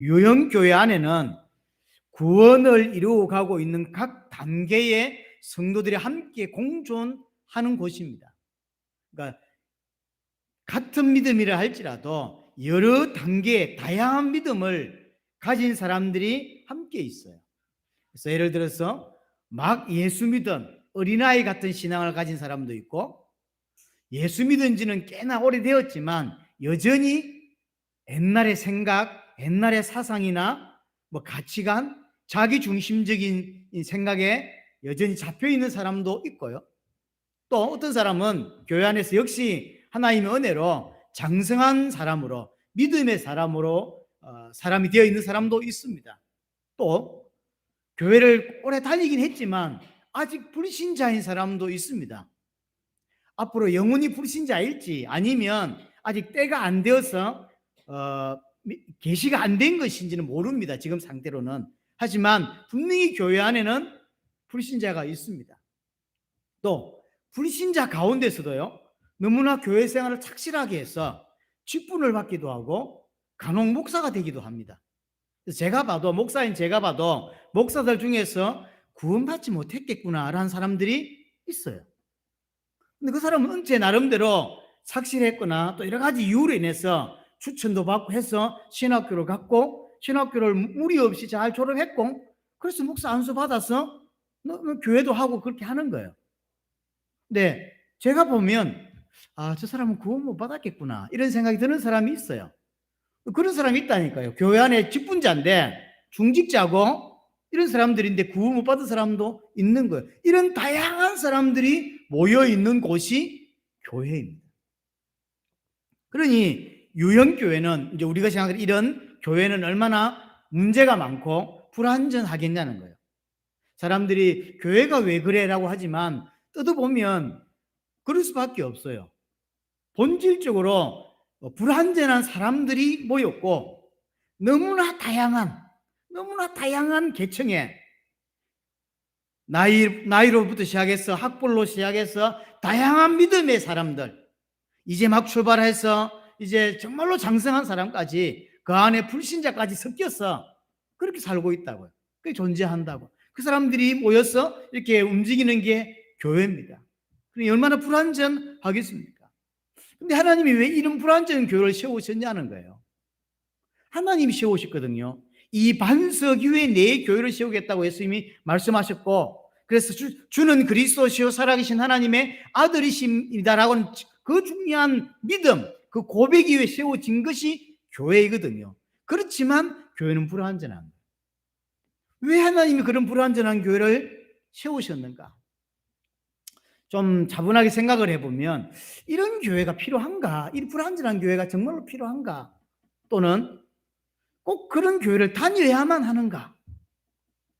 유형교회 안에는 구원을 이루어가고 있는 각 단계의 성도들이 함께 공존하는 곳입니다. 그러니까 같은 믿음이라 할지라도 여러 단계의 다양한 믿음을 가진 사람들이 함께 있어요. 그래서 예를 들어서 막 예수 믿은 어린아이 같은 신앙을 가진 사람도 있고, 예수 믿은 지는 꽤나 오래되었지만 여전히 옛날의 생각, 옛날의 사상이나 가치관, 자기 중심적인 생각에 여전히 잡혀 있는 사람도 있고요. 또 어떤 사람은 교회 안에서 역시 하나님의 은혜로 장성한 사람으로, 믿음의 사람으로 사람이 되어 있는 사람도 있습니다. 또 교회를 오래 다니긴 했지만 아직 불신자인 사람도 있습니다. 앞으로 영원히 불신자일지 아니면 아직 때가 안 되어서 계시가 안 된 것인지는 모릅니다. 지금 상태로는. 하지만 분명히 교회 안에는 불신자가 있습니다. 또 불신자 가운데서도요, 너무나 교회 생활을 착실하게 해서 직분을 받기도 하고 간혹 목사가 되기도 합니다. 제가 봐도, 목사인 제가 봐도 목사들 중에서 구원받지 못했겠구나라는 사람들이 있어요. 근데 그 사람은 제 나름대로 착실했거나 또 여러 가지 이유로 인해서 추천도 받고 해서 신학교를 갔고, 신학교를 무리 없이 잘 졸업했고, 그래서 목사 안수 받아서 교회도 하고 그렇게 하는 거예요. 근데 제가 보면 저 사람은 구원 못 받았겠구나 이런 생각이 드는 사람이 있어요. 그런 사람이 있다니까요. 교회 안에 직분자인데 중직자고 이런 사람들인데 구원 못 받은 사람도 있는 거예요. 이런 다양한 사람들이 모여 있는 곳이 교회입니다. 그러니 유형교회는, 이제 우리가 생각하는 이런 교회는 얼마나 문제가 많고 불완전하겠냐는 거예요. 사람들이 교회가 왜 그래라고 하지만 뜯어보면 그럴 수밖에 없어요. 본질적으로 불완전한 사람들이 모였고, 너무나 다양한 계층의 나이로부터 시작해서 학벌로 시작해서 다양한 믿음의 사람들, 이제 막 출발해서 이제 정말로 장성한 사람까지, 그 안에 불신자까지 섞여서 그렇게 살고 있다고요. 그게 존재한다고. 그 사람들이 모여서 이렇게 움직이는 게 교회입니다. 그러니 얼마나 불완전하겠습니까? 근데 하나님이 왜 이런 불완전한 교회를 세우셨냐는 거예요. 하나님이 세우셨거든요. 이 반석 위에 내 교회를 세우겠다고 예수님이 말씀하셨고, 그래서 주는 그리스도시요 살아계신 하나님의 아들이십니다라고는 그 중요한 믿음, 그 고백 위에 세워진 것이 교회이거든요. 그렇지만 교회는 불완전한 거예요. 왜 하나님이 그런 불완전한 교회를 세우셨는가? 좀 차분하게 생각을 해보면 이런 교회가 필요한가? 이 불완전한 교회가 정말로 필요한가? 또는 꼭 그런 교회를 다녀야만 하는가?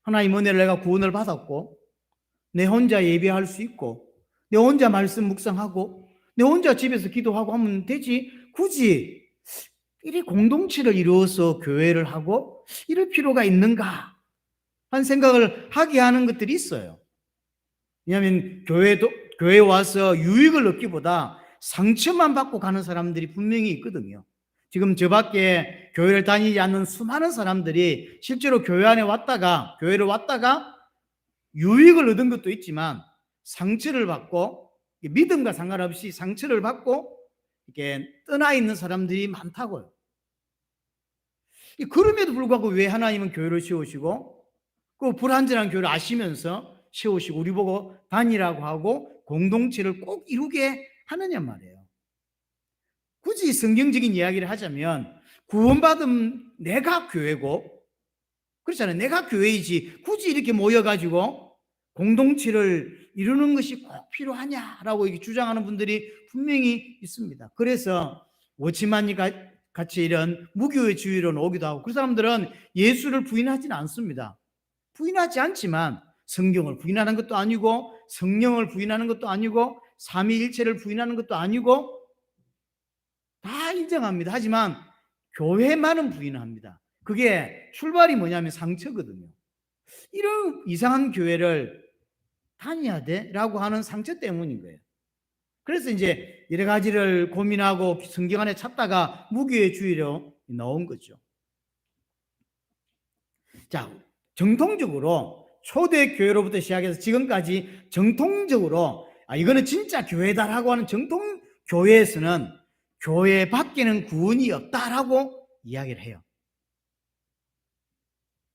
하나님 은혜를 내가 구원을 받았고, 내 혼자 예배할 수 있고, 내 혼자 말씀 묵상하고, 내 혼자 집에서 기도하고 하면 되지, 굳이 이리 공동체를 이루어서 교회를 하고 이럴 필요가 있는가 하는 생각을 하게 하는 것들이 있어요. 왜냐하면 교회에 와서 유익을 얻기보다 상처만 받고 가는 사람들이 분명히 있거든요. 지금 저 밖에 교회를 다니지 않는 수많은 사람들이 실제로 교회를 왔다가 유익을 얻은 것도 있지만 상처를 받고, 믿음과 상관없이 상처를 받고 이렇게 떠나 있는 사람들이 많다고요. 그럼에도 불구하고 왜 하나님은 교회를 세우시고 그 불완전한 교회를 아시면서 세우시고 우리 보고 다니라고 하고 공동체를 꼭 이루게 하느냐 말이에요. 굳이 성경적인 이야기를 하자면 구원받은 내가 교회고, 그렇잖아요. 내가 교회이지 굳이 이렇게 모여가지고 공동체를 이루는 것이 꼭 필요하냐라고 주장하는 분들이 분명히 있습니다. 그래서 워치만이 같이 이런 무교회주의로 오기도 하고, 그 사람들은 예수를 부인하지는 않습니다. 부인하지 않지만 성경을 부인하는 것도 아니고 성령을 부인하는 것도 아니고 삼위일체를 부인하는 것도 아니고 다 인정합니다. 하지만 교회만은 부인합니다. 그게 출발이 뭐냐면 상처거든요. 이런 이상한 교회를 다녀야 돼? 라고 하는 상처 때문인 거예요. 그래서 이제 여러 가지를 고민하고 성경 안에 찾다가 무교회주의로 나온 거죠. 자, 정통적으로 초대교회로부터 시작해서 지금까지 정통적으로 이거는 진짜 교회다라고 하는 정통교회에서는 교회 밖에는 구원이 없다라고 이야기를 해요.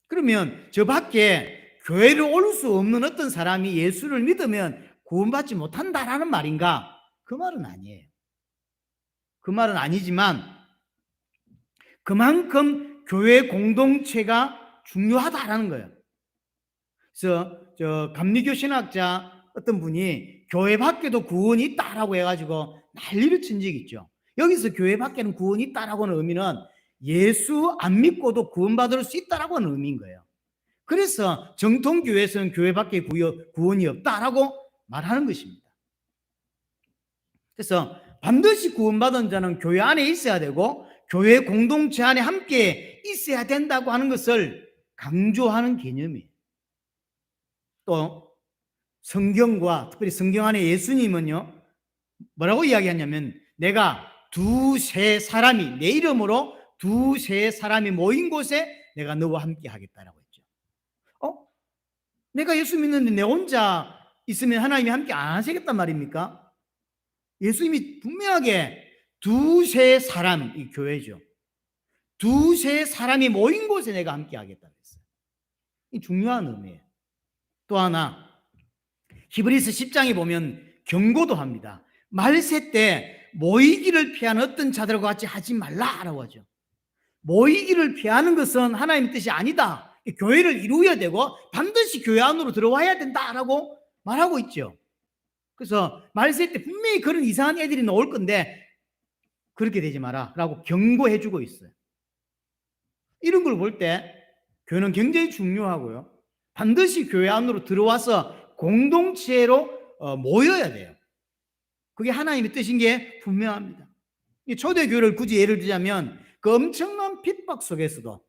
그러면 저 밖에 교회를 올 수 없는 어떤 사람이 예수를 믿으면 구원받지 못한다라는 말인가? 그 말은 아니에요. 그 말은 아니지만 그만큼 교회 공동체가 중요하다라는 거예요. 그래서 감리교 신학자 어떤 분이 교회 밖에도 구원이 있다라고 해가지고 난리를 친 적이 있죠. 여기서 교회 밖에는 구원이 있다라고 하는 의미는 예수 안 믿고도 구원받을 수 있다라고 하는 의미인 거예요. 그래서 정통교회에서는 교회 밖에 구원이 없다라고 말하는 것입니다. 그래서 반드시 구원받은 자는 교회 안에 있어야 되고 교회 공동체 안에 함께 있어야 된다고 하는 것을 강조하는 개념이에요. 또 성경과 특별히 성경 안에 예수님은요 뭐라고 이야기하냐면 내가 두세 사람이 내 이름으로 두세 사람이 모인 곳에 내가 너와 함께 하겠다라고 했죠. 내가 예수 믿는데 내 혼자 있으면 하나님이 함께 안 하시겠단 말입니까? 예수님이 분명하게 두세 사람, 이 교회죠. 두세 사람이 모인 곳에 내가 함께 하겠다고 했어요. 이 중요한 의미예요. 또 하나 히브리서 10장에 보면 경고도 합니다. 말세 때 모이기를 피하는 어떤 자들과 같이 하지 말라라고 하죠. 모이기를 피하는 것은 하나님의 뜻이 아니다. 교회를 이루어야 되고 반드시 교회 안으로 들어와야 된다라고 말하고 있죠. 그래서 말세 때 분명히 그런 이상한 애들이 나올 건데 그렇게 되지 마라 라고 경고해 주고 있어요. 이런 걸 볼 때 교회는 굉장히 중요하고요. 반드시 교회 안으로 들어와서 공동체로 모여야 돼요. 그게 하나님의 뜻인 게 분명합니다. 초대교회를 굳이 예를 들자면 그 엄청난 핍박 속에서도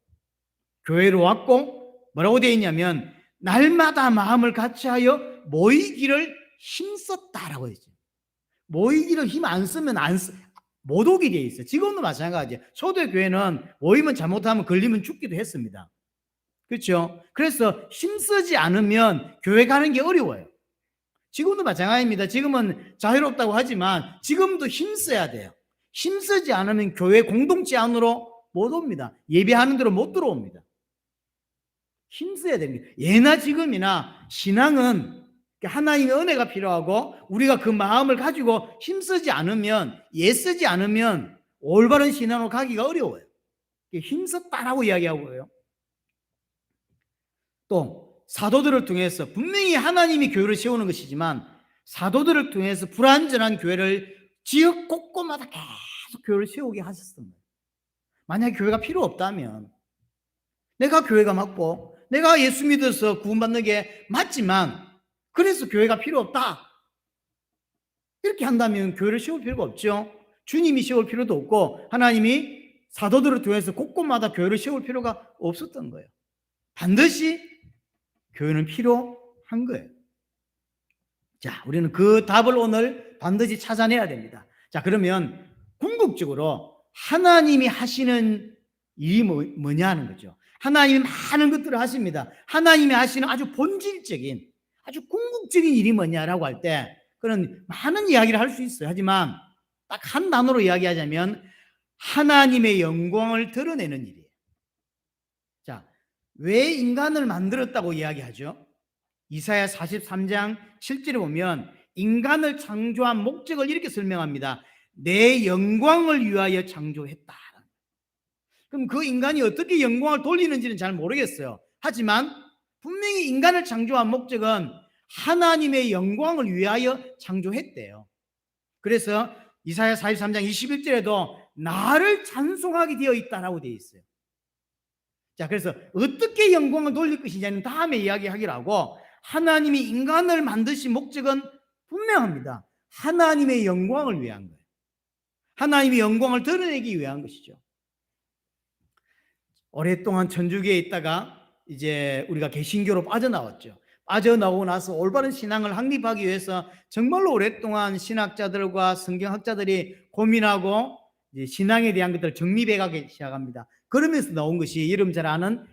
교회로 왔고 뭐라고 되어 있냐면 날마다 마음을 같이하여 모이기를 힘썼다라고 했죠. 모이기를 힘 안 쓰면 못 오게 되어 있어요. 지금도 마찬가지예요. 초대교회는 모이면 잘못하면 걸리면 죽기도 했습니다. 그렇죠? 그래서 힘쓰지 않으면 교회 가는 게 어려워요. 지금도 마찬가지입니다. 지금은 자유롭다고 하지만 지금도 힘써야 돼요. 힘쓰지 않으면 교회 공동체 안으로 못 옵니다. 예배하는 대로 못 들어옵니다. 힘써야 됩니다. 예나 지금이나 신앙은 하나님의 은혜가 필요하고 우리가 그 마음을 가지고 힘쓰지 않으면 애쓰지 않으면 올바른 신앙으로 가기가 어려워요. 힘썼다라고 이야기하고요. 또 사도들을 통해서 분명히 하나님이 교회를 세우는 것이지만 사도들을 통해서 불완전한 교회를 지역 곳곳마다 계속 교회를 세우게 하셨습니다. 만약에 교회가 필요 없다면 내가 교회가 맞고 내가 예수 믿어서 구원받는 게 맞지만 그래서 교회가 필요 없다 이렇게 한다면 교회를 세울 필요가 없죠. 주님이 세울 필요도 없고 하나님이 사도들을 통해서 곳곳마다 교회를 세울 필요가 없었던 거예요. 반드시 교회는 필요한 거예요. 자, 우리는 그 답을 오늘 반드시 찾아내야 됩니다. 자, 그러면 궁극적으로 하나님이 하시는 일이 뭐냐 하는 거죠. 하나님이 많은 것들을 하십니다. 하나님이 하시는 아주 본질적인 아주 궁극적인 일이 뭐냐라고 할 때 그런 많은 이야기를 할 수 있어요. 하지만 딱 한 단어로 이야기하자면 하나님의 영광을 드러내는 일이에요. 자, 왜 인간을 만들었다고 이야기하죠? 이사야 43장 7절에 보면 인간을 창조한 목적을 이렇게 설명합니다. 내 영광을 위하여 창조했다. 그럼 그 인간이 어떻게 영광을 돌리는지는 잘 모르겠어요. 하지만 분명히 인간을 창조한 목적은 하나님의 영광을 위하여 창조했대요. 그래서 이사야 43장 21절에도 나를 찬송하게 되어 있다라고 되어 있어요. 자, 그래서 어떻게 영광을 돌릴 것이냐는 다음에 이야기하기로 하고 하나님이 인간을 만드신 목적은 분명합니다. 하나님의 영광을 위한 거예요. 하나님의 영광을 드러내기 위한 것이죠. 오랫동안 천주교에 있다가 이제 우리가 개신교로 빠져나왔죠. 빠져나오고 나서 올바른 신앙을 확립하기 위해서 정말로 오랫동안 신학자들과 성경학자들이 고민하고 이제 신앙에 대한 것들을 정립해 가기 시작합니다. 그러면서 나온 것이 여러분 잘 아는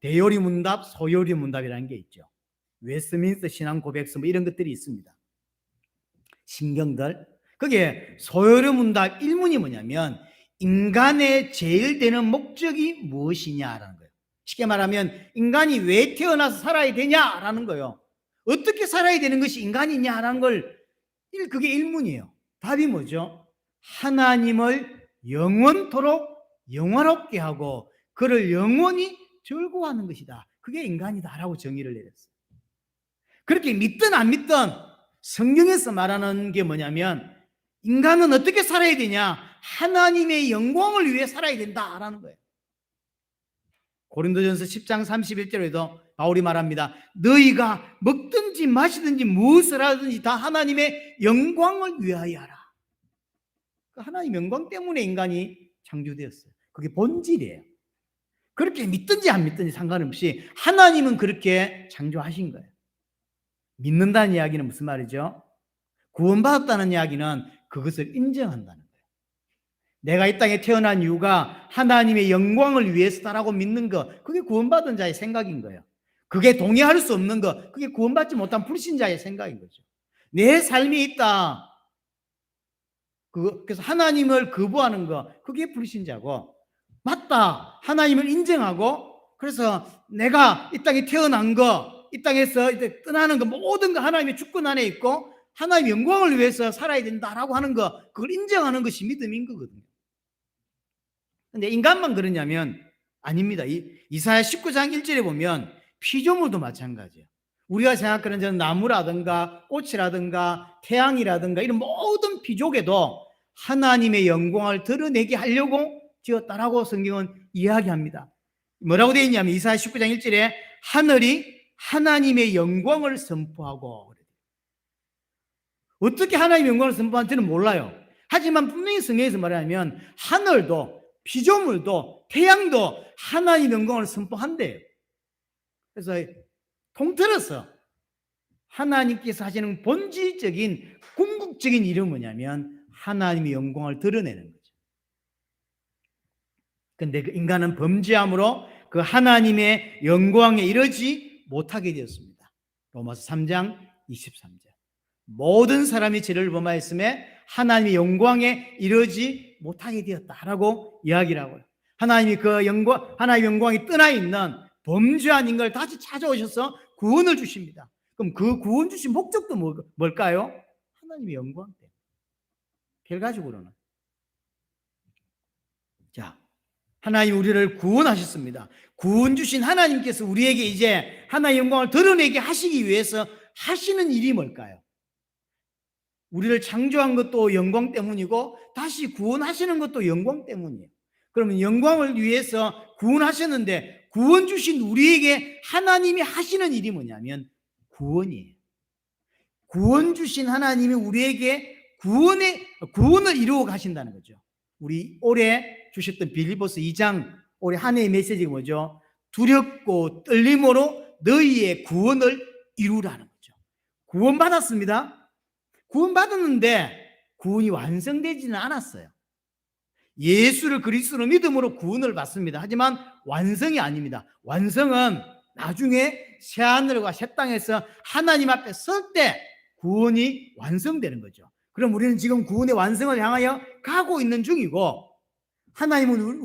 대요리 문답, 소요리 문답이라는 게 있죠. 웨스트민스터 신앙 고백서 뭐 이런 것들이 있습니다. 신경들. 그게 소요리 문답 1문이 뭐냐면 인간의 제일 되는 목적이 무엇이냐라는 거예요. 쉽게 말하면 인간이 왜 태어나서 살아야 되냐라는 거예요. 어떻게 살아야 되는 것이 인간이냐라는 걸, 그게 1문이에요. 답이 뭐죠? 하나님을 영원토록 영원롭게 하고 그를 영원히 즐거워하는 것이다. 그게 인간이다라고 정의를 내렸어요. 그렇게 믿든 안 믿든 성경에서 말하는 게 뭐냐면 인간은 어떻게 살아야 되냐? 하나님의 영광을 위해 살아야 된다라는 거예요. 고린도전서 10장 31절에도 바울이 말합니다. 너희가 먹든지 마시든지 무엇을 하든지 다 하나님의 영광을 위하여 하라. 하나님 영광 때문에 인간이 창조되었어요. 그게 본질이에요. 그렇게 믿든지 안 믿든지 상관없이 하나님은 그렇게 창조하신 거예요. 믿는다는 이야기는 무슨 말이죠? 구원받았다는 이야기는 그것을 인정한다는 거예요. 내가 이 땅에 태어난 이유가 하나님의 영광을 위해서다라고 믿는 것, 그게 구원받은 자의 생각인 거예요. 그게 동의할 수 없는 것, 그게 구원받지 못한 불신자의 생각인 거죠. 내 삶이 있다. 그래서 하나님을 거부하는 것, 그게 불신자고, 맞다, 하나님을 인정하고, 그래서 내가 이 땅에 태어난 거, 이 땅에서 이제 떠나는 거, 모든 거 하나님의 주권 안에 있고 하나님의 영광을 위해서 살아야 된다라고 하는 거, 그걸 인정하는 것이 믿음인 거거든요. 근데 인간만 그러냐면 아닙니다. 이사야 19장 1절에 보면 피조물도 마찬가지예요. 우리가 생각하는 저는 나무라든가 꽃이라든가 태양이라든가 이런 모든 피조개도 하나님의 영광을 드러내게 하려고 지었다라고 성경은 이야기합니다. 뭐라고 되어 있냐면 이사야 19장 1절에 하늘이 하나님의 영광을 선포하고, 어떻게 하나님의 영광을 선포하는지는 몰라요. 하지만 분명히 성경에서 말하면 하늘도 피조물도 태양도 하나님의 영광을 선포한대요. 그래서 통틀어서 하나님께서 하시는 본질적인 궁극적인 일은 뭐냐면 하나님의 영광을 드러내는 거죠. 그런데 그 인간은 범죄함으로 그 하나님의 영광에 이르지 못하게 되었습니다. 로마서 3장 23절. 모든 사람이 죄를 범하였음에 하나님의 영광에 이르지 못하게 되었다라고 이야기를 하고요. 하나님이 그 영광, 하나님의 영광이 떠나 있는 범죄한 인간을 다시 찾아오셔서 구원을 주십니다. 그럼 그 구원 주신 목적도 뭘까요? 하나님의 영광 때문에. 결과적으로는. 자, 하나님 우리를 구원하셨습니다. 구원 주신 하나님께서 우리에게 이제 하나님의 영광을 드러내게 하시기 위해서 하시는 일이 뭘까요? 우리를 창조한 것도 영광 때문이고 다시 구원하시는 것도 영광 때문이에요. 그러면 영광을 위해서 구원하셨는데 구원 주신 우리에게 하나님이 하시는 일이 뭐냐면 구원이에요. 구원 주신 하나님이 우리에게 구원을 이루어 가신다는 거죠. 우리 올해 주셨던 빌립보서 2장 올해 한 해의 메시지가 뭐죠? 두렵고 떨림으로 너희의 구원을 이루라는 거죠. 구원받았습니다. 구원받았는데 구원이 완성되지는 않았어요. 예수를 그리스도로 믿음으로 구원을 받습니다. 하지만 완성이 아닙니다. 완성은 나중에 새하늘과 새 땅에서 하나님 앞에 설 때 구원이 완성되는 거죠. 그럼 우리는 지금 구원의 완성을 향하여 가고 있는 중이고 하나님은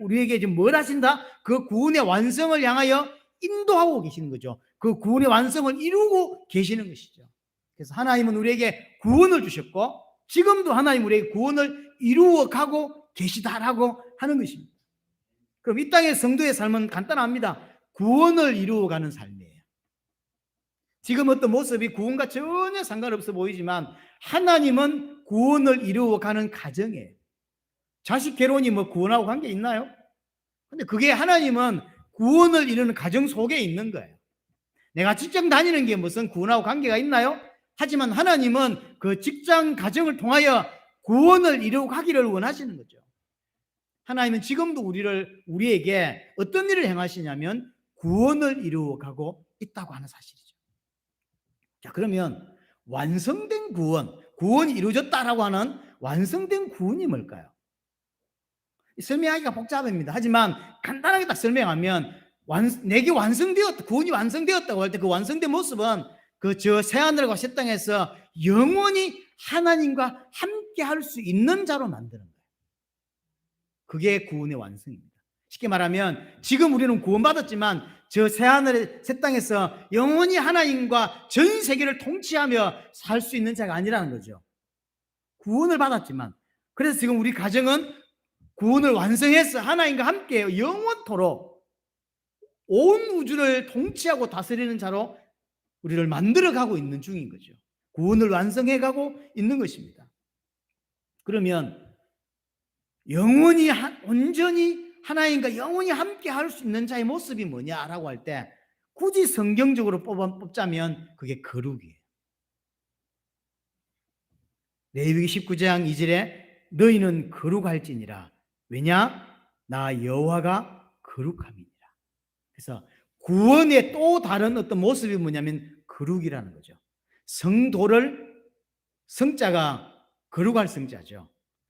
우리에게 지금 뭘 하신다? 그 구원의 완성을 향하여 인도하고 계시는 거죠. 그 구원의 완성을 이루고 계시는 것이죠. 그래서 하나님은 우리에게 구원을 주셨고 지금도 하나님 우리에게 구원을 이루어 가고 계시다라고 하는 것입니다. 그럼 이 땅의 성도의 삶은 간단합니다. 구원을 이루어 가는 삶이에요. 지금 어떤 모습이 구원과 전혀 상관없어 보이지만 하나님은 구원을 이루어 가는 가정이에요. 자식 결혼이 뭐 구원하고 관계 있나요? 근데 그게 하나님은 구원을 이루는 가정 속에 있는 거예요. 내가 직장 다니는 게 무슨 구원하고 관계가 있나요? 하지만 하나님은 그 직장 가정을 통하여 구원을 이루어 가기를 원하시는 거죠. 하나님은 지금도 우리에게 어떤 일을 행하시냐면 구원을 이루어 가고 있다고 하는 사실이죠. 자, 그러면 완성된 구원이 이루어졌다라고 하는 완성된 구원이 뭘까요? 설명하기가 복잡합니다. 하지만 간단하게 딱 설명하면 내게 완성되었다, 구원이 완성되었다고 할 때 그 완성된 모습은 그 저 새하늘과 새 땅에서 영원히 하나님과 함께 할 수 있는 자로 만드는 거예요. 그게 구원의 완성입니다. 쉽게 말하면 지금 우리는 구원받았지만 저 새하늘의 새 땅에서 영원히 하나님과 전 세계를 통치하며 살 수 있는 자가 아니라는 거죠. 구원을 받았지만, 그래서 지금 우리 가정은 구원을 완성해서 하나님과 함께 영원토록 온 우주를 통치하고 다스리는 자로 우리를 만들어가고 있는 중인 거죠. 구원을 완성해가고 있는 것입니다. 그러면 영원히 온전히 하나님과 영원히 함께 할 수 있는 자의 모습이 뭐냐라고 할 때 굳이 성경적으로 뽑자면 그게 거룩이에요. 레위기 19장 2절에 너희는 거룩할지니라. 왜냐? 나 여호와가 거룩함이니라. 그래서 구원의 또 다른 어떤 모습이 뭐냐면 거룩이라는 거죠. 성도를, 성자가 거룩할 성자죠.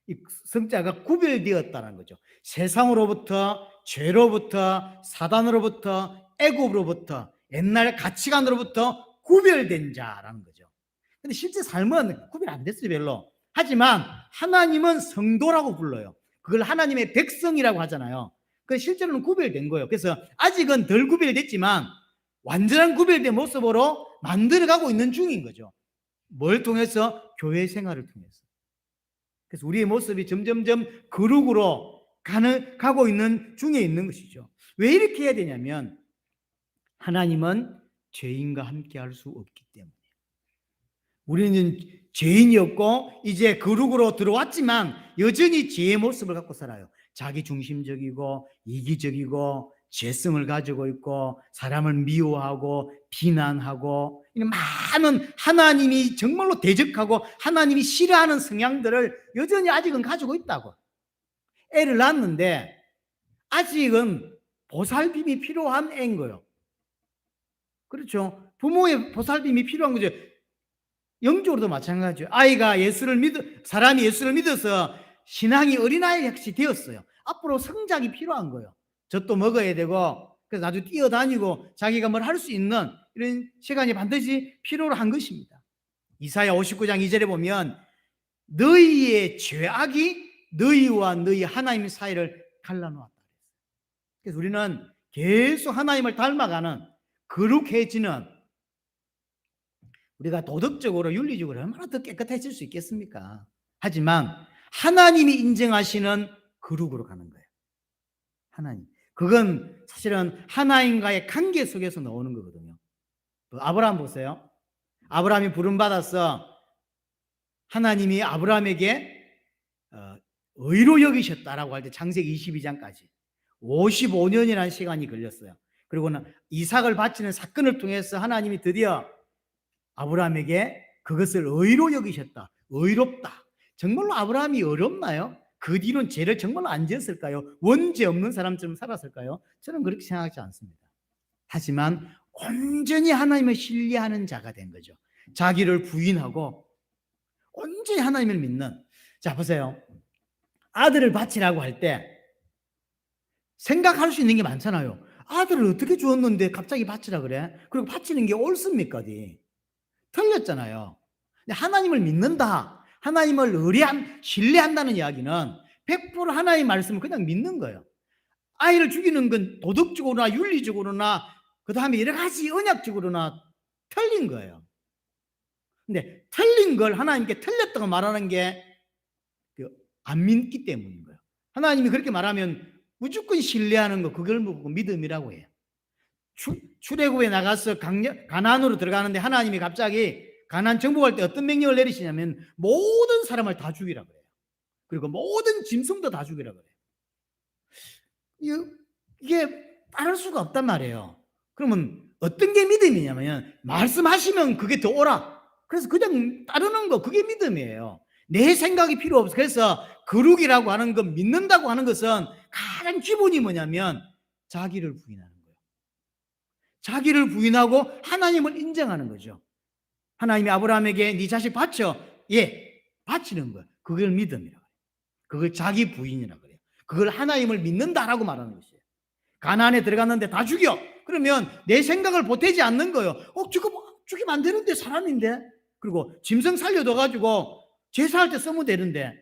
이 성자가 구별되었다는 거죠. 세상으로부터, 죄로부터, 사단으로부터, 애굽으로부터, 옛날 가치관으로부터 구별된 자라는 거죠. 근데 실제 삶은 구별 안 됐어요, 별로. 하지만 하나님은 성도라고 불러요. 그걸 하나님의 백성이라고 하잖아요. 그 실제로는 구별된 거예요. 그래서 아직은 덜 구별됐지만 완전한 구별된 모습으로 만들어가고 있는 중인 거죠. 뭘 통해서? 교회 생활을 통해서. 그래서 우리의 모습이 점점점 거룩으로 가고 있는 중에 있는 것이죠. 왜 이렇게 해야 되냐면 하나님은 죄인과 함께 할 수 없기 때문에. 우리는 죄인이었고 이제 거룩으로 들어왔지만 여전히 죄의 모습을 갖고 살아요. 자기 중심적이고 이기적이고 죄성을 가지고 있고 사람을 미워하고 비난하고 이런 많은 하나님이 정말로 대적하고 하나님이 싫어하는 성향들을 여전히 아직은 가지고 있다고. 애를 낳았는데 아직은 보살핌이 필요한 애인 거예요. 그렇죠? 부모의 보살핌이 필요한 거죠. 영적으로도 마찬가지죠. 아이가 사람이 예수를 믿어서 신앙이 어린아이 같이 되었어요. 앞으로 성장이 필요한 거예요. 젖도 먹어야 되고, 그래서 아주 뛰어다니고 자기가 뭘 할 수 있는 이런 시간이 반드시 필요로 한 것입니다. 이사야 59장 2절에 보면 너희의 죄악이 너희와 너희 하나님 사이를 갈라놓았다. 그래서 우리는 계속 하나님을 닮아가는 거룩해지는, 우리가 도덕적으로 윤리적으로 얼마나 더 깨끗해질 수 있겠습니까? 하지만 하나님이 인정하시는 거룩으로 가는 거예요. 하나님. 그건 사실은 하나님과의 관계 속에서 나오는 거거든요. 아브라함 보세요. 아브라함이 부름받아서 하나님이 아브라함에게 의로 여기셨다라고 할 때 창세기 22장까지 55년이라는 시간이 걸렸어요. 그리고는 이삭을 바치는 사건을 통해서 하나님이 드디어 아브라함에게 그것을 의로 여기셨다. 의롭다. 정말로 아브라함이 어렵나요? 그 뒤로는 죄를 정말로 안 지었을까요? 원죄 없는 사람처럼 살았을까요? 저는 그렇게 생각하지 않습니다. 하지만 온전히 하나님을 신뢰하는 자가 된 거죠. 자기를 부인하고 온전히 하나님을 믿는. 자, 보세요. 아들을 바치라고 할 때 생각할 수 있는 게 많잖아요. 아들을 어떻게 주었는데 갑자기 바치라 그래? 그리고 바치는 게 옳습니까? 틀렸잖아요. 근데 하나님을 믿는다, 하나님을 신뢰한다는 이야기는 100% 하나님의 말씀을 그냥 믿는 거예요. 아이를 죽이는 건 도덕적으로나 윤리적으로나 그 다음에 여러 가지 언약적으로나 틀린 거예요. 근데 틀린 걸 하나님께 틀렸다고 말하는 게 안 믿기 때문인 거예요. 하나님이 그렇게 말하면 무조건 신뢰하는 거, 그걸 보고 믿음이라고 해요. 출애굽에 나가서 가나안으로 들어가는데 하나님이 갑자기 가나안 정복할 때 어떤 명령을 내리시냐면 모든 사람을 다 죽이라 그래요. 그리고 모든 짐승도 다 죽이라 그래요. 이게 따를 수가 없단 말이에요. 그러면 어떤 게 믿음이냐면 말씀하시면 그게 더 오라. 그래서 그냥 따르는 거, 그게 믿음이에요. 내 생각이 필요 없어. 그래서 거룩이라고 하는 것, 믿는다고 하는 것은 가장 기본이 뭐냐면 자기를 부인하는 거예요. 자기를 부인하고 하나님을 인정하는 거죠. 하나님이 아브라함에게 네 자식 바쳐. 예, 바치는 거예요. 그걸 믿음이라고 해요. 그걸 자기 부인이라고 그래요. 그걸 하나님을 믿는다라고 말하는 것이에요. 가나안에 들어갔는데 다 죽여. 그러면 내 생각을 보태지 않는 거예요. 죽이면 안 되는데, 사람인데. 그리고 짐승 살려둬가지고 제사할 때 쓰면 되는데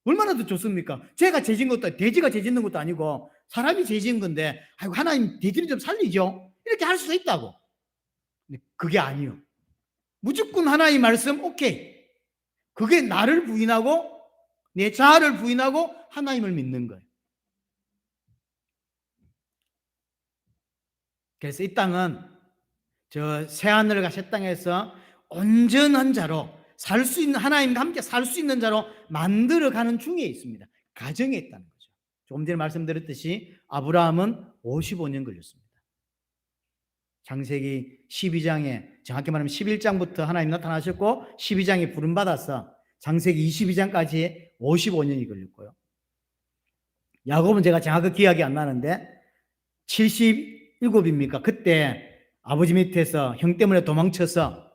얼마나 더 좋습니까? 죄가 죄진 것도, 돼지가 죄짓는 것도 아니고 사람이 죄진 건데, 아이고 하나님 돼지를 좀 살리죠, 이렇게 할 수도 있다고. 근데 그게 아니요. 무조건 하나님 말씀 오케이. 그게 나를 부인하고 내 자아를 부인하고 하나님을 믿는 거예요. 그래서 이 땅은 저 새하늘과 새 땅에서 온전한 자로 살 수 있는, 하나님과 함께 살 수 있는 자로 만들어가는 중에 있습니다. 과정에 있다는 거죠. 조금 전에 말씀드렸듯이 아브라함은 55년 걸렸습니다. 창세기 12장에, 정확히 말하면 11장부터 하나님 나타나셨고 12장에 부름받아서 창세기 22장까지 55년이 걸렸고요. 야곱은 제가 정확히 기억이 안 나는데 77입니까? 그때 아버지 밑에서 형 때문에 도망쳐서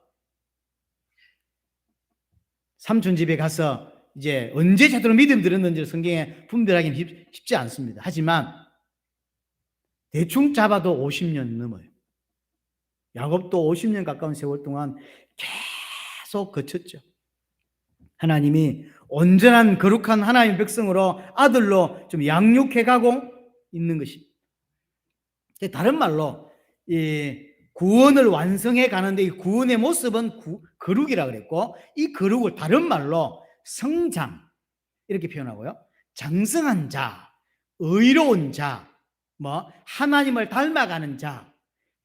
삼촌 집에 가서 이제 언제 제대로 믿음 들었는지 성경에 분별하기는 쉽지 않습니다. 하지만 대충 잡아도 50년 넘어요. 야곱도 50년 가까운 세월 동안 계속 거쳤죠. 하나님이 온전한 거룩한 하나님의 백성으로, 아들로 좀 양육해가고 있는 것입니다. 다른 말로 이 구원을 완성해 가는데, 이 구원의 모습은 거룩이라 그랬고, 이 거룩을 다른 말로 성장 이렇게 표현하고요. 장성한 자, 의로운 자, 하나님을 닮아가는 자,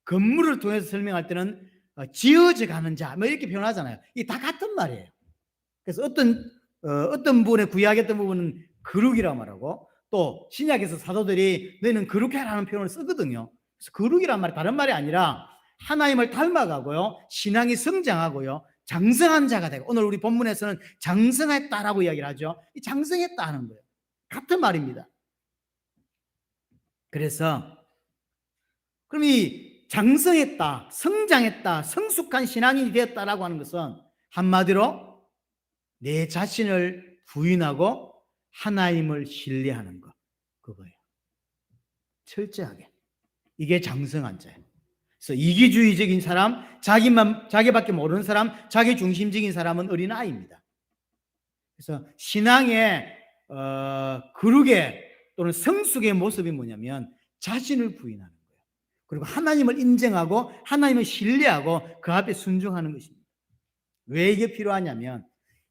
건물을 통해서 설명할 때는 지어져 가는 자, 이렇게 표현하잖아요. 이게 다 같은 말이에요. 그래서 어떤 부분에 구약했던 부분은 거룩이라고 말하고, 또 신약에서 사도들이 너희는 거룩해라는 표현을 쓰거든요. 그래서 거룩이란 말이 다른 말이 아니라 하나님을 닮아가고요, 신앙이 성장하고요, 장성한 자가 되고, 오늘 우리 본문에서는 장성했다라고 이야기를 하죠. 이 장성했다 하는 거예요. 같은 말입니다. 그래서 그럼 이 장성했다, 성장했다, 성숙한 신앙인이 되었다라고 하는 것은 한마디로 내 자신을 부인하고 하나님을 신뢰하는 것, 그거예요. 철저하게. 이게 장성한 자예요. 그래서 이기주의적인 사람, 자기밖에 모르는 사람, 자기 중심적인 사람은 어린아이입니다. 그래서 신앙의 거룩의 또는 성숙의 모습이 뭐냐면 자신을 부인하는 거예요. 그리고 하나님을 인정하고 하나님을 신뢰하고 그 앞에 순종하는 것입니다. 왜 이게 필요하냐면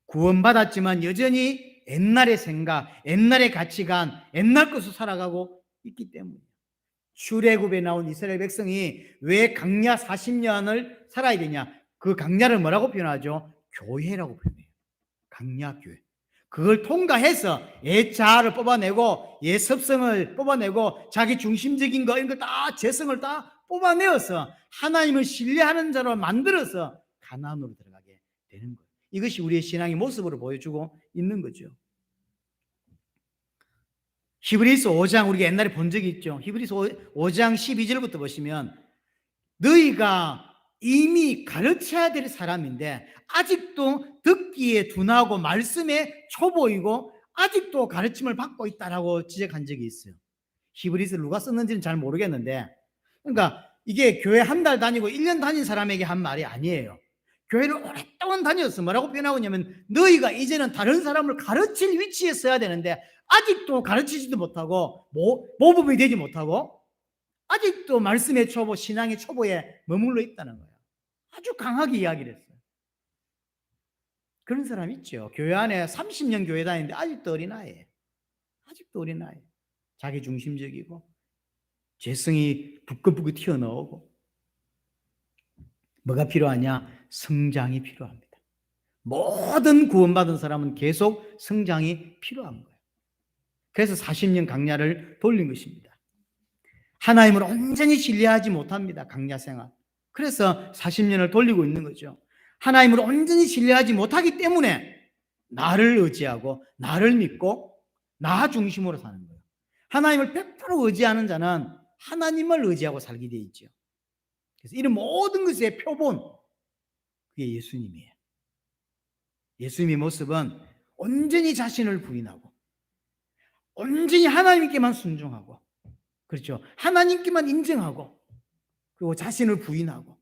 구원받았지만 여전히 옛날의 생각, 옛날의 가치관, 옛날 것으로 살아가고 있기 때문이에요. 출애굽에 나온 이스라엘 백성이 왜 강야 40년을 살아야 되냐? 그 강야를 뭐라고 표현하죠? 교회라고 표현해요. 강야교회. 그걸 통과해서 옛 자아를 뽑아내고 옛 습성을 뽑아내고 자기 중심적인 거, 이런 걸 다, 재성을 다 뽑아내어서 하나님을 신뢰하는 자로 만들어서 가나안으로 들어가게 되는 거예요. 이것이 우리의 신앙의 모습으로 보여주고 있는 거죠. 히브리서 5장 우리가 옛날에 본 적이 있죠. 히브리서 5장 12절부터 보시면 너희가 이미 가르쳐야 될 사람인데 아직도 듣기에 둔하고 말씀에 초보이고 아직도 가르침을 받고 있다라고 지적한 적이 있어요. 히브리서 누가 썼는지는 잘 모르겠는데, 그러니까 이게 교회 한 달 다니고 1년 다닌 사람에게 한 말이 아니에요. 교회를 오랫동안 다녔어. 뭐라고 표현하고 있냐면 너희가 이제는 다른 사람을 가르칠 위치에 서야 되는데 아직도 가르치지도 못하고 모범이 되지 못하고 아직도 말씀의 초보, 신앙의 초보에 머물러 있다는 거예요. 아주 강하게 이야기를 했어요. 그런 사람 있죠. 교회 안에 30년 교회 다니는데 아직도 어린아이예요. 아직도 어린아이. 자기 중심적이고 죄성이 부끄부끄 튀어나오고. 뭐가 필요하냐? 성장이 필요합니다. 모든 구원받은 사람은 계속 성장이 필요한 거예요. 그래서 40년 강야를 돌린 것입니다. 하나님을 온전히 신뢰하지 못합니다. 강야 생활. 그래서 40년을 돌리고 있는 거죠. 하나님을 온전히 신뢰하지 못하기 때문에 나를 의지하고 나를 믿고 나 중심으로 사는 거예요. 하나님을 100% 의지하는 자는 하나님을 의지하고 살게 되어 있죠. 그래서 이런 모든 것의 표본, 그게 예수님이에요. 예수님의 모습은 온전히 자신을 부인하고 온전히 하나님께만 순종하고 그렇죠. 하나님께만 인정하고, 그리고 자신을 부인하고,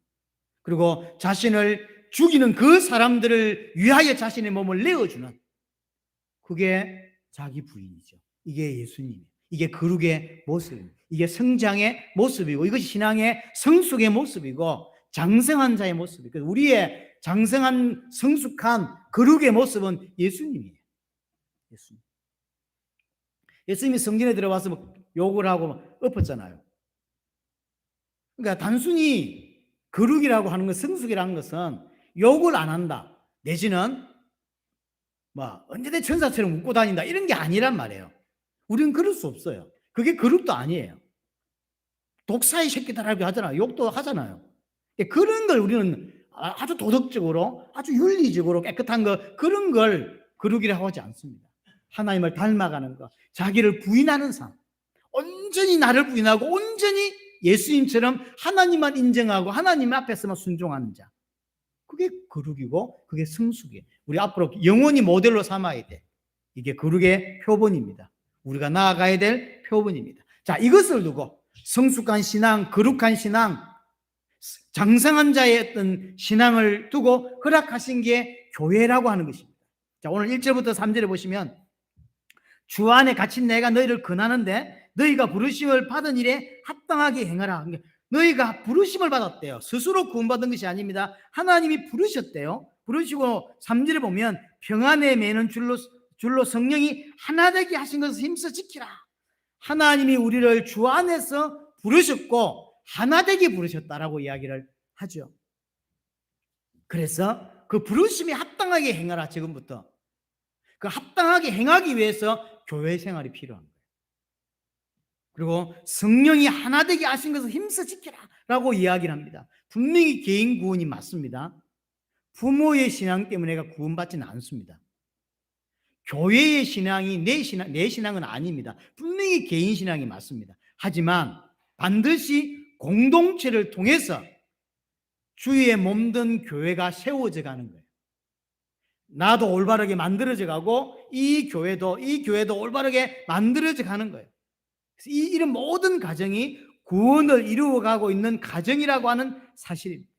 그리고 자신을 죽이는 그 사람들을 위하여 자신의 몸을 내어주는, 그게 자기 부인이죠. 이게 예수님, 이게 거룩의 모습입니다. 이게 성장의 모습이고, 이것이 신앙의 성숙의 모습이고, 장성한 자의 모습이고, 우리의 장성한 성숙한 거룩의 모습은 예수님이에요. 예수님. 예수님이 성전에 들어와서 막 욕을 하고 막 엎었잖아요. 그러니까 단순히 거룩이라고 하는 것, 성숙이라는 것은 욕을 안 한다, 내지는 뭐 언제든 천사처럼 웃고 다닌다, 이런 게 아니란 말이에요. 우리는 그럴 수 없어요. 그게 거룩도 아니에요. 독사의 새끼들하고 하잖아요. 욕도 하잖아요. 그런 걸 우리는 아주 도덕적으로, 아주 윤리적으로 깨끗한 거, 그런 걸 거룩이라고 하지 않습니다. 하나님을 닮아가는 것, 자기를 부인하는 삶, 온전히 나를 부인하고 온전히 예수님처럼 하나님만 인정하고 하나님 앞에서만 순종하는 자, 그게 거룩이고 그게 성숙이에요. 우리 앞으로 영원히 모델로 삼아야 돼. 이게 거룩의 표본입니다. 우리가 나아가야 될 표본입니다. 자, 이것을 두고 성숙한 신앙, 거룩한 신앙, 장성한 자의 어떤 신앙을 두고 허락하신 게 교회라고 하는 것입니다. 자, 오늘 1절부터 3절에 보시면, 주 안에 갇힌 내가 너희를 권하는데 너희가 부르심을 받은 일에 합당하게 행하라. 너희가 부르심을 받았대요. 스스로 구원받은 것이 아닙니다. 하나님이 부르셨대요. 부르시고 3절에 보면 평안에 매는 줄로 성령이 하나 되게 하신 것을 힘써 지키라. 하나님이 우리를 주 안에서 부르셨고 하나 되게 부르셨다라고 이야기를 하죠. 그래서 그 부르심이 합당하게 행하라. 지금부터 그 합당하게 행하기 위해서 교회 생활이 필요한 거예요. 그리고 성령이 하나 되게 하신 것을 힘써 지키라 라고 이야기를 합니다. 분명히 개인 구원이 맞습니다. 부모의 신앙 때문에 내가 구원받지는 않습니다. 교회의 신앙이 내 신앙은 아닙니다. 분명히 개인 신앙이 맞습니다. 하지만 반드시 공동체를 통해서 주의 몸된 교회가 세워져 가는 거예요. 나도 올바르게 만들어져 가고 이 교회도 올바르게 만들어져 가는 거예요. 이런 모든 가정이 구원을 이루어가고 있는 가정이라고 하는 사실입니다.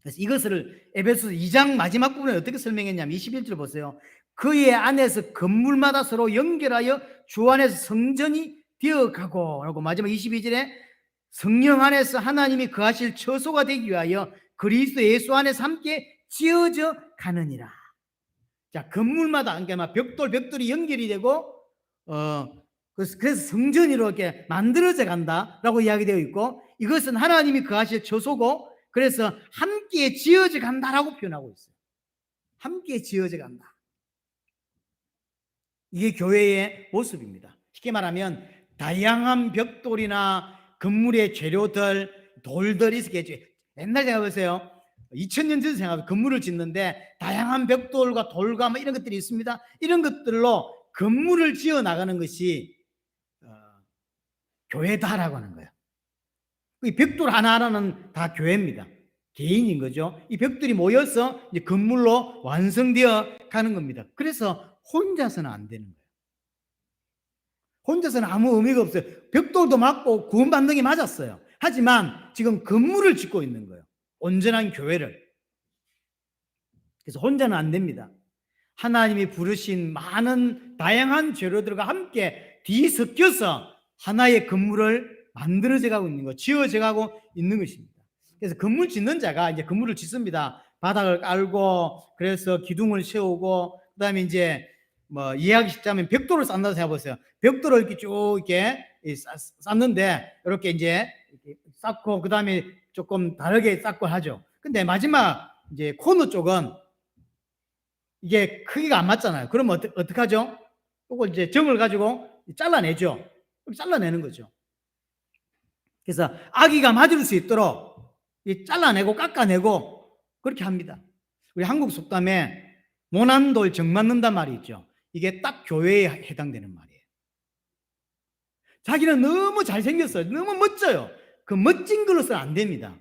그래서 이것을 에베소서 2장 마지막 부분에 어떻게 설명했냐면 21절 보세요. 그의 안에서 건물마다 서로 연결하여 주 안에서 성전이 되어가고, 라고 마지막 22절에 성령 안에서 하나님이 거하실 처소가 되기 위하여 그리스도 예수 안에서 함께 지어져 가느니라. 자, 건물마다, 그러니까 벽돌이 연결이 되고, 그래서 성전으로 이렇게 만들어져 간다라고 이야기되어 있고, 이것은 하나님이 거하실 처소고, 그래서 함께 지어져 간다라고 표현하고 있어요. 함께 지어져 간다. 이게 교회의 모습입니다. 쉽게 말하면 다양한 벽돌이나 건물의 재료들, 돌들이 있겠죠. 옛날 생각해보세요. 2000년 전 생각해보세요. 건물을 짓는데 다양한 벽돌과 돌과 뭐 이런 것들이 있습니다. 이런 것들로 건물을 지어 나가는 것이 교회다라고 하는 거예요. 이 벽돌 하나하나는 다 교회입니다. 개인인 거죠. 이 벽돌이 모여서 이제 건물로 완성되어 가는 겁니다. 그래서 혼자서는 안 되는 거예요. 혼자서는 아무 의미가 없어요. 벽돌도 맞고 구원받는 게 맞았어요. 하지만 지금 건물을 짓고 있는 거예요. 온전한 교회를. 그래서 혼자는 안 됩니다. 하나님이 부르신 많은 다양한 재료들과 함께 뒤섞여서 하나의 건물을 만들어져 가고 있는 거, 지어져 가고 있는 것입니다. 그래서 건물 짓는 자가 이제 건물을 짓습니다. 바닥을 깔고, 그래서 기둥을 세우고, 그다음에 이제 뭐 이해하기 쉽자면 벽돌을 쌓는다 생각해보세요. 벽돌을 이렇게 쭉 이렇게 쌓는데 이렇게 이제 쌓고, 그다음에 조금 다르게 쌓고 하죠. 근데 마지막 이제 코너 쪽은 이게 크기가 안 맞잖아요. 그러면 어떻게 하죠? 그걸 이제 정을 가지고 잘라내죠. 잘라내는 거죠. 그래서 아기가 맞을 수 있도록 잘라내고 깎아내고 그렇게 합니다. 우리 한국 속담에 모난 돌 정 맞는단 말이 있죠. 이게 딱 교회에 해당되는 말이에요. 자기는 너무 잘생겼어요. 너무 멋져요. 그 멋진 걸로서는 안 됩니다.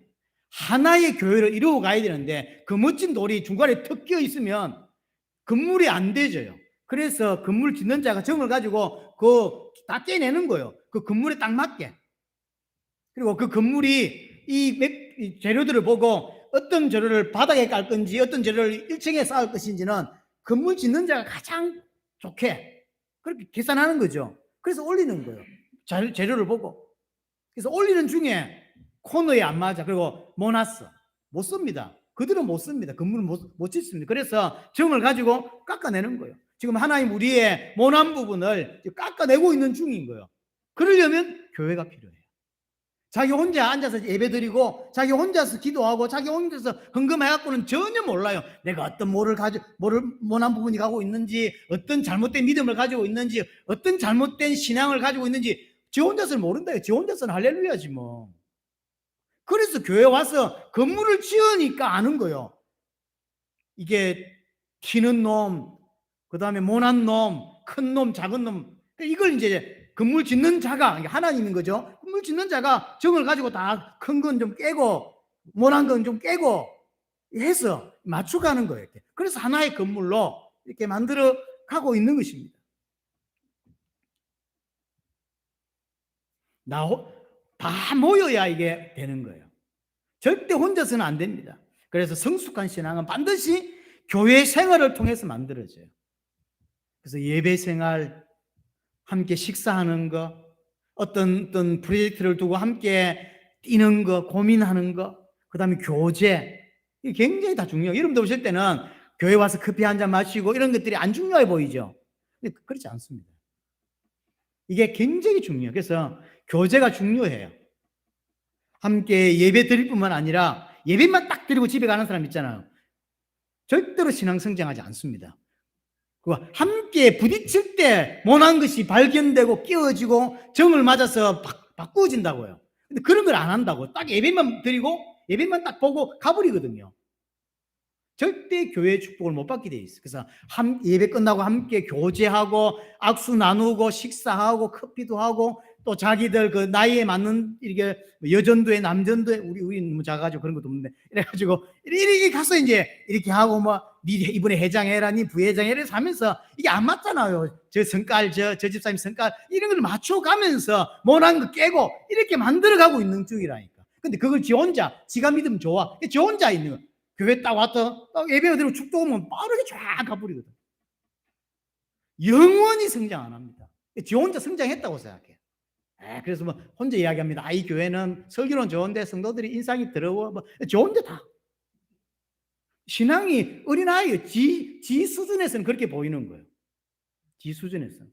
하나의 교회를 이루어 가야 되는데 그 멋진 돌이 중간에 턱 끼어 있으면 건물이 안 되져요. 그래서 건물 짓는 자가 정을 가지고 다 깨내는 거예요. 그 건물에 딱 맞게. 그리고 그 건물이 이 재료들을 보고 어떤 재료를 바닥에 깔 건지 어떤 재료를 1층에 쌓을 것인지는 건물 짓는 자가 가장 좋게 그렇게 계산하는 거죠. 그래서 올리는 거예요. 재료를 보고. 그래서 올리는 중에 코너에 안 맞아. 그리고 못 놨어. 못 씁니다. 그들은 못 씁니다. 건물은 못 짓습니다. 그래서 정을 가지고 깎아내는 거예요. 지금 하나님 우리의 모난 부분을 깎아내고 있는 중인 거예요. 그러려면 교회가 필요해요. 자기 혼자 앉아서 예배드리고 자기 혼자서 기도하고 자기 혼자서 헌금해갖고는 전혀 몰라요. 내가 어떤 뭐를 모난 부분이 가고 있는지, 어떤 잘못된 믿음을 가지고 있는지, 어떤 잘못된 신앙을 가지고 있는지 지 혼자서는 모른다. 지 혼자서는 할렐루야지 뭐. 그래서 교회 와서 건물을 지으니까 아는 거예요. 이게 튀는 놈, 그 다음에 모난 놈, 큰 놈, 작은 놈, 이걸 이제 건물 짓는 자가 하나님인 거죠. 건물 짓는 자가 정을 가지고 다 큰 건 좀 깨고 모난 건 좀 깨고 해서 맞춰가는 거예요. 그래서 하나의 건물로 이렇게 만들어 가고 있는 것입니다. 다 모여야 이게 되는 거예요. 절대 혼자서는 안 됩니다. 그래서 성숙한 신앙은 반드시 교회 생활을 통해서 만들어져요. 그래서 예배 생활, 함께 식사하는 거, 어떤 프로젝트를 두고 함께 뛰는 거, 고민하는 거, 그 다음에 교제, 이게 굉장히 다 중요해요. 여러분들 오실 때는 교회 와서 커피 한 잔 마시고 이런 것들이 안 중요해 보이죠? 근데 그렇지 않습니다. 이게 굉장히 중요해요. 그래서 교제가 중요해요. 함께 예배 드릴 뿐만 아니라 예배만 딱 드리고 집에 가는 사람 있잖아요. 절대로 신앙 성장하지 않습니다. 함께 부딪힐 때 못한 것이 발견되고 끼워지고 정을 맞아서 바꾸어진다고요. 근데 그런 걸 안 한다고. 딱 예배만 드리고 예배만 딱 보고 가버리거든요. 절대 교회의 축복을 못 받게 돼 있어요. 그래서 예배 끝나고 함께 교제하고 악수 나누고 식사하고 커피도 하고 또 자기들 그 나이에 맞는 이렇게 여전도회 남전도회 우리는 뭐 작아가지고 그런 것도 없는데 이래가지고 이렇게 가서 이제 이렇게 하고 뭐 니 이번에 회장해라 니 부회장해라 하면서 이게 안 맞잖아요. 저 성깔 저 집사님 성깔 이런 걸 맞춰가면서 못한 거 깨고 이렇게 만들어가고 있는 중이라니까. 근데 그걸 지 혼자 지가 믿으면 좋아. 지 혼자 있는 거. 교회 딱 왔다 예배 드리고 축도 오면 빠르게 쫙 가버리거든. 영원히 성장 안 합니다. 지 혼자 성장했다고 생각해. 그래서 뭐 혼자 이야기합니다. 이 교회는 설교는 좋은데 성도들이 인상이 더러워. 뭐 좋은데 다 신앙이 어린아이예요. 지 수준에서는 그렇게 보이는 거예요. 지 수준에서는.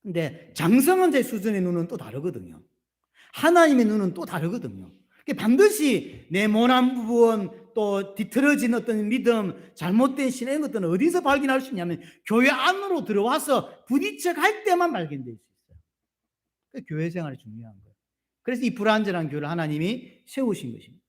근데 장성한 수준의 눈은 또 다르거든요. 하나님의 눈은 또 다르거든요. 반드시 내 모난 부분 또 뒤틀어진 어떤 믿음 잘못된 신앙 이런 것들은 어디서 발견할 수 있냐면 교회 안으로 들어와서 부딪혀 갈 때만 발견될 수 있어요. 교회 생활이 중요한 거예요. 그래서 이 불완전한 교회를 하나님이 세우신 것입니다.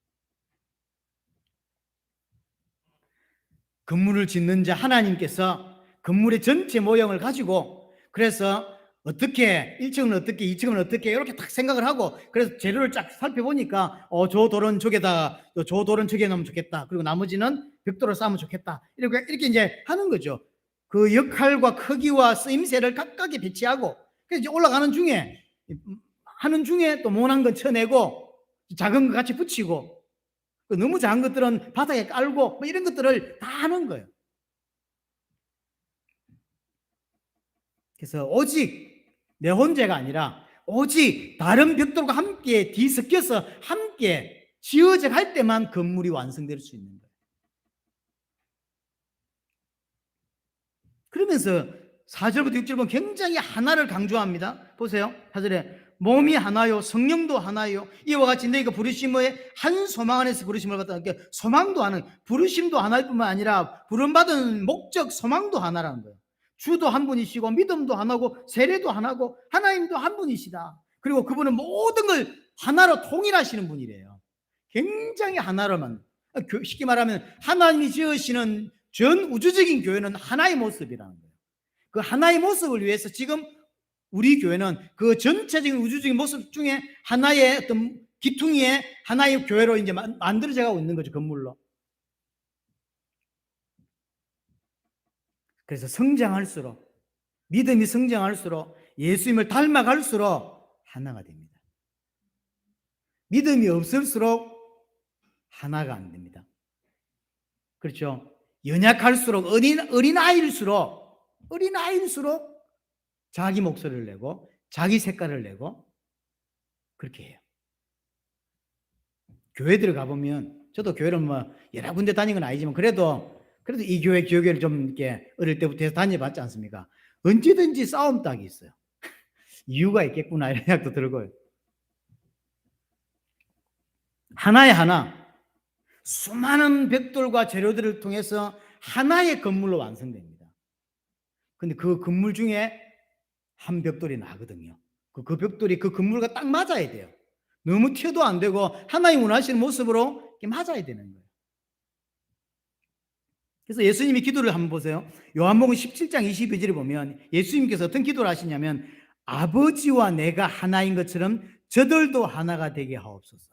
건물을 짓는 자 하나님께서 건물의 전체 모형을 가지고 그래서 어떻게 1층은 어떻게 2층은 어떻게 이렇게 딱 생각을 하고 그래서 재료를 쫙 살펴보니까 저 돌은 저게다 저 돌은 저게 넣으면 좋겠다 그리고 나머지는 벽돌을 쌓으면 좋겠다 이렇게 이제 하는 거죠. 그 역할과 크기와 쓰임새를 각각에 배치하고 그래서 이제 올라가는 중에 하는 중에 또 모난 건 쳐내고 작은 거 같이 붙이고 너무 작은 것들은 바닥에 깔고 뭐 이런 것들을 다 하는 거예요. 그래서 오직 내 혼자가 아니라 오직 다른 벽돌과 함께 뒤섞여서 함께 지어져 갈 때만 건물이 완성될 수 있는 거예요. 그러면서 4절부터 6절 보면 굉장히 하나를 강조합니다. 보세요. 4절에 몸이 하나요 성령도 하나요 이와 같이 너희가 부르심의 한 소망 안에서 부르심을 받다. 그러니까 소망도 하나 부르심도 하나일 뿐만 아니라 부름받은 목적 소망도 하나라는 거예요. 주도 한 분이시고 믿음도 하나고 세례도 하나고 하나님도 한 분이시다. 그리고 그분은 모든 걸 하나로 통일하시는 분이래요. 굉장히 하나로만 쉽게 말하면 하나님이 지으시는 전 우주적인 교회는 하나의 모습이라는 거예요. 그 하나의 모습을 위해서 지금 우리 교회는 그 전체적인 우주적인 모습 중에 하나의 어떤 기퉁이의 하나의 교회로 이제 만들어져 가고 있는 거죠. 건물로. 그래서 성장할수록 믿음이 성장할수록 예수님을 닮아갈수록 하나가 됩니다. 믿음이 없을수록 하나가 안 됩니다. 그렇죠? 연약할수록 어린아이일수록 자기 목소리를 내고 자기 색깔을 내고 그렇게 해요. 교회들 가보면, 저도 교회를 뭐 여러 군데 다닌 건 아니지만 그래도 이 교회 교회를 좀 이렇게 어릴 때부터 해서 다녀봤지 않습니까? 언제든지 싸움 딱이 있어요. 이유가 있겠구나 이런 생각도 들고요. 하나의 하나, 수많은 벽돌과 재료들을 통해서 하나의 건물로 완성됩니다. 근데 그 건물 중에 한 벽돌이 나거든요. 그 벽돌이 그 건물과 딱 맞아야 돼요. 너무 튀어도 안 되고 하나님 원하시는 모습으로 맞아야 되는 거예요. 그래서 예수님이 기도를 한번 보세요. 요한복음 17장 22절에 보면 예수님께서 어떤 기도를 하시냐면 아버지와 내가 하나인 것처럼 저들도 하나가 되게 하옵소서.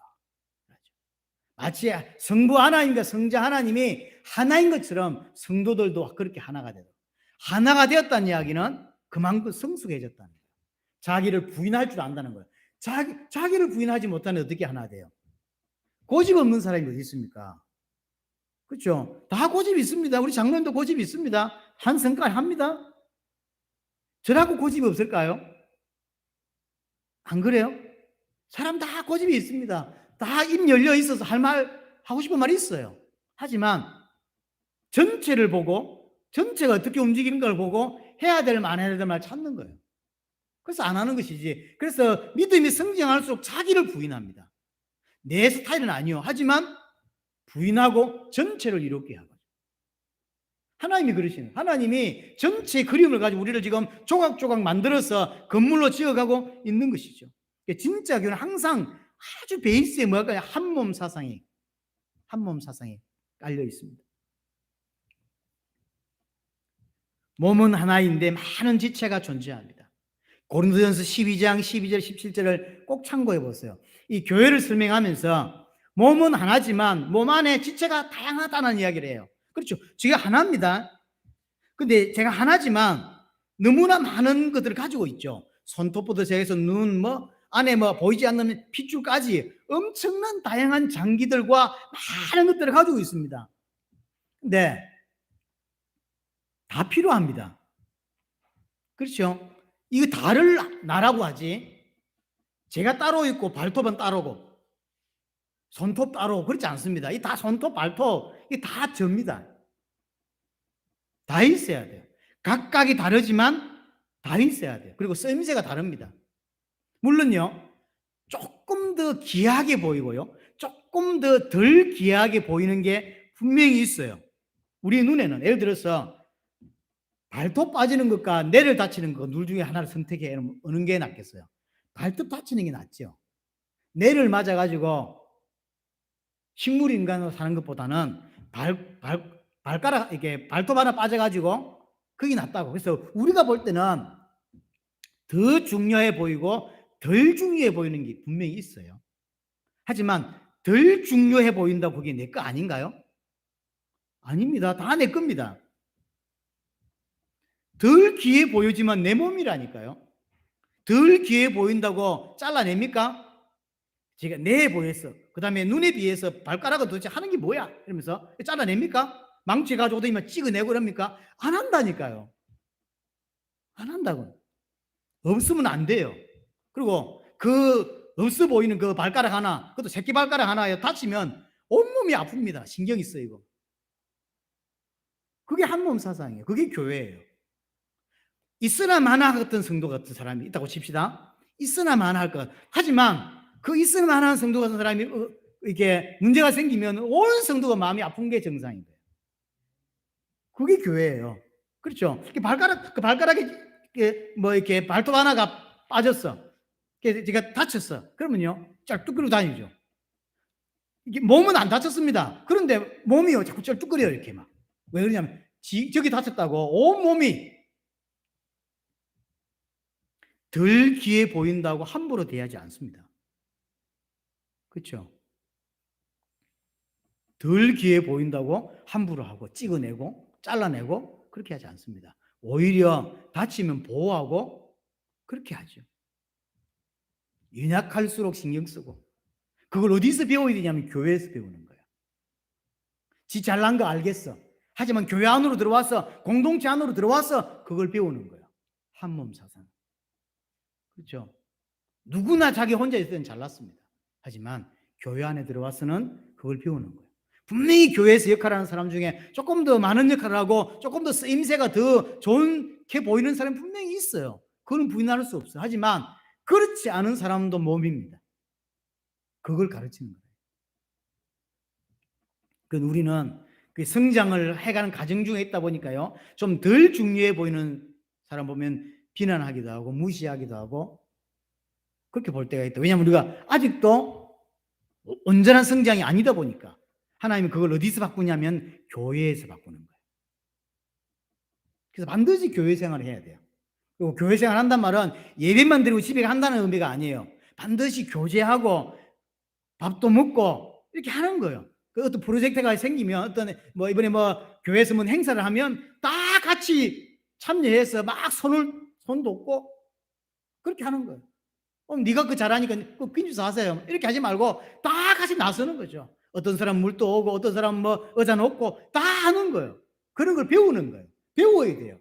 마치 성부 하나님과 성자 하나님이 하나인 것처럼 성도들도 그렇게 하나가 되도록. 하나가 되었다는 이야기는 그만큼 성숙해졌다는 거예요. 자기를 부인할 줄 안다는 거예요. 자기를 부인하지 못하면 어떻게 하나 돼요? 고집 없는 사람이 어디 있습니까? 그렇죠? 다 고집이 있습니다. 우리 장로님도 고집이 있습니다. 한 성깔 합니다. 저라고 고집이 없을까요? 안 그래요? 사람 다 고집이 있습니다. 다 입 열려 있어서 하고 싶은 말이 있어요. 하지만 전체를 보고 전체가 어떻게 움직이는 걸 보고 해야 될 말, 안 해야 될 말 찾는 거예요. 그래서 안 하는 것이지. 그래서 믿음이 성장할수록 자기를 부인합니다. 내 스타일은 아니요. 하지만 부인하고 전체를 이롭게 하고. 하나님이 그러시는, 하나님이 전체 그림을 가지고 우리를 지금 조각조각 만들어서 건물로 지어가고 있는 것이죠. 진짜 교회는 항상 아주 베이스에 뭐랄까요? 한 몸 사상이 깔려 있습니다. 몸은 하나인데 많은 지체가 존재합니다. 고린도전서 12장 12절 17절을 꼭 참고해 보세요. 이 교회를 설명하면서 몸은 하나지만 몸 안에 지체가 다양하다는 이야기를 해요. 그렇죠. 제가 하나입니다. 근데 제가 하나지만 너무나 많은 것들을 가지고 있죠. 손톱부터 시작해서 눈, 안에 보이지 않는 핏줄까지 엄청난 다양한 장기들과 많은 것들을 가지고 있습니다. 근데 다 필요합니다. 그렇죠. 이거 다를 나라고 하지. 제가 따로 있고 발톱은 따로고 손톱 따로 그렇지 않습니다. 이 다 손톱, 발톱 이 다 접니다. 다 있어야 돼요. 각각이 다르지만 다 있어야 돼요. 그리고 쓰임새가 다릅니다. 물론요, 조금 더 귀하게 보이고요, 조금 더 덜 귀하게 보이는 게 분명히 있어요. 우리 눈에는 예를 들어서 발톱 빠지는 것과 뇌를 다치는 것 둘 중에 하나를 선택해 어느 게 낫겠어요? 발톱 다치는 게 낫죠. 뇌를 맞아가지고 식물 인간으로 사는 것보다는 발가락 이렇게 발톱 하나 빠져가지고 그게 낫다고. 그래서 우리가 볼 때는 더 중요해 보이고 덜 중요해 보이는 게 분명히 있어요. 하지만 덜 중요해 보인다고 그게 내 거 아닌가요? 아닙니다. 다 내 겁니다. 덜 귀해 보이지만 내 몸이라니까요. 덜 귀해 보인다고 잘라냅니까? 제가 내 보였어. 그 다음에 눈에 비해서 발가락은 도대체 하는 게 뭐야? 이러면서 잘라냅니까? 망치 가지고 다니면 찍어내고 그럽니까? 안 한다니까요. 안 한다고. 없으면 안 돼요. 그리고 그 없어 보이는 그 발가락 하나, 그것도 새끼 발가락 하나에 다치면 온몸이 아픕니다. 신경이 쓰이고. 그게 한몸 사상이에요. 그게 교회예요. 있으나 마나 같은 성도 같은 사람이 있다고 칩시다. 있으나 마나 할 것. 하지만 그 있으나 마나 성도 같은 사람이 이게 문제가 생기면 온 성도가 마음이 아픈 게 정상인 거예요. 그게 교회예요. 그렇죠. 그 발가락에 이렇게 발톱 하나가 빠졌어. 제가 다쳤어. 그러면요, 짤뚝거리고 다니죠. 이게 몸은 안 다쳤습니다. 그런데 몸이요, 자꾸 짤뚝거려요, 이렇게 막. 왜 그러냐면, 저기 다쳤다고 온 몸이 덜 귀해 보인다고 함부로 대하지 않습니다. 그렇죠? 덜 귀해 보인다고 함부로 하고 찍어내고 잘라내고 그렇게 하지 않습니다. 오히려 다치면 보호하고 그렇게 하죠. 연약할수록 신경 쓰고. 그걸 어디서 배워야 되냐면 교회에서 배우는 거예요. 지 잘난 거 알겠어. 하지만 교회 안으로 들어와서, 공동체 안으로 들어와서 그걸 배우는 거예요. 한몸 사상. 그렇죠? 누구나 자기 혼자 있을 때는 잘났습니다. 하지만 교회 안에 들어와서는 그걸 배우는 거예요. 분명히 교회에서 역할하는 사람 중에 조금 더 많은 역할을 하고 조금 더 쓰임새가 더 좋게 보이는 사람이 분명히 있어요. 그건 부인할 수 없어요. 하지만 그렇지 않은 사람도 몸입니다. 그걸 가르치는 거예요. 그러니까 우리는 그 성장을 해가는 과정 중에 있다 보니까요, 좀 덜 중요해 보이는 사람 보면 비난하기도 하고 무시하기도 하고 그렇게 볼 때가 있다. 왜냐하면 우리가 아직도 온전한 성장이 아니다 보니까 하나님은 그걸 어디서 바꾸냐면 교회에서 바꾸는 거예요. 그래서 반드시 교회 생활을 해야 돼요. 그리고 교회 생활 한단 말은 예배만 드리고 집에 간다는 의미가 아니에요. 반드시 교제하고 밥도 먹고 이렇게 하는 거예요. 그 어떤 프로젝트가 생기면 어떤 뭐 이번에 뭐 교회에서 뭐 행사를 하면 다 같이 참여해서 막 손 돕고 그렇게 하는 거예요. 네가 그 잘하니까 그 퀸주스 하세요. 이렇게 하지 말고 다 같이 나서는 거죠. 어떤 사람 물도 오고 어떤 사람 뭐 의자 놓고 다 하는 거예요. 그런 걸 배우는 거예요. 배워야 돼요.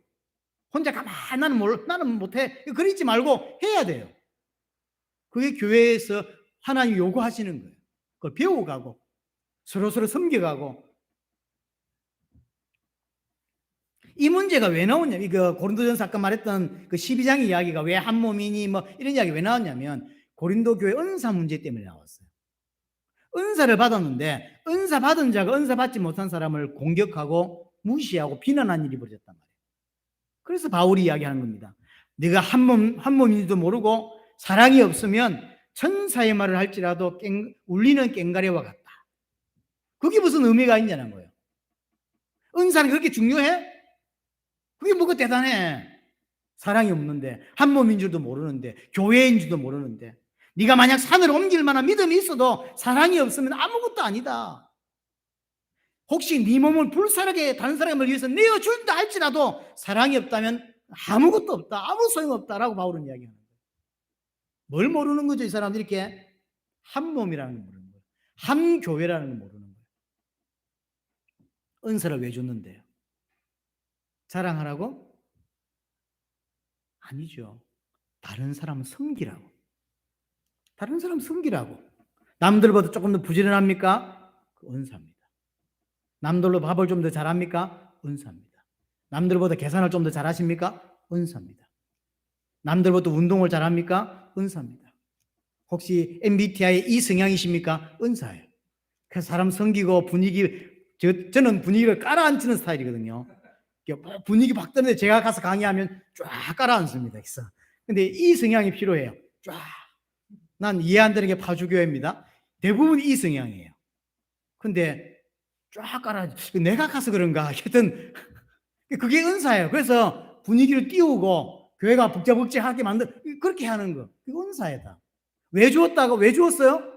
혼자 가만히 나는 못해. 그러지 말고 해야 돼요. 그게 교회에서 하나님 요구하시는 거예요. 그걸 배워가고 서로 섬겨가고. 이 문제가 왜 나오냐? 이거 고린도전서 아까 말했던 그 12장 이야기가 왜 한 몸이니 뭐 이런 이야기 왜 나왔냐면 고린도 교회 은사 문제 때문에 나왔어요. 은사를 받았는데 은사 받은 자가 은사 받지 못한 사람을 공격하고 무시하고 비난한 일이 벌어졌단 말이에요. 그래서 바울이 이야기하는 겁니다. 네가 한 몸인지도 모르고 사랑이 없으면 천사의 말을 할지라도 울리는 꽹과리와 같다. 그게 무슨 의미가 있냐는 거예요. 은사는 그렇게 중요해? 그게 뭐가 대단해? 사랑이 없는데, 한 몸인 줄도 모르는데, 교회인 줄도 모르는데, 네가 만약 산을 옮길 만한 믿음이 있어도 사랑이 없으면 아무것도 아니다. 혹시 네 몸을 불사르게 다른 사람을 위해서 내어준다 할지라도 사랑이 없다면 아무것도 없다, 아무 소용없다라고 바울은 이야기하는 거예요. 뭘 모르는 거죠? 이 사람들이 이렇게 한 몸이라는 걸 모르는 거예요. 한 교회라는 걸 모르는 거예요. 은사를 왜 줬는데요? 자랑하라고? 아니죠. 다른 사람 섬기라고. 다른 사람 섬기라고. 남들보다 조금 더 부지런합니까? 은사입니다. 남들로 밥을 좀 더 잘합니까? 은사입니다. 남들보다 계산을 좀 더 잘하십니까? 은사입니다. 남들보다 운동을 잘합니까? 은사입니다. 혹시 MBTI E 성향이십니까? 은사예요. 그래서 사람 섬기고 분위기, 저는 분위기를 깔아앉히는 스타일이거든요. 분위기 바뀌는데 제가 가서 강의하면 쫙 깔아앉습니다. 근데 이 성향이 필요해요. 쫙. 난 이해 안 되는 게 파주교회입니다. 대부분 이 성향이에요. 근데 쫙 깔아앉. 내가 가서 그런가? 하여튼 그게 은사예요. 그래서 분위기를 띄우고 교회가 북적북적하게 그렇게 하는 거. 그게 은사이다. 왜 주었다고? 왜 주었어요?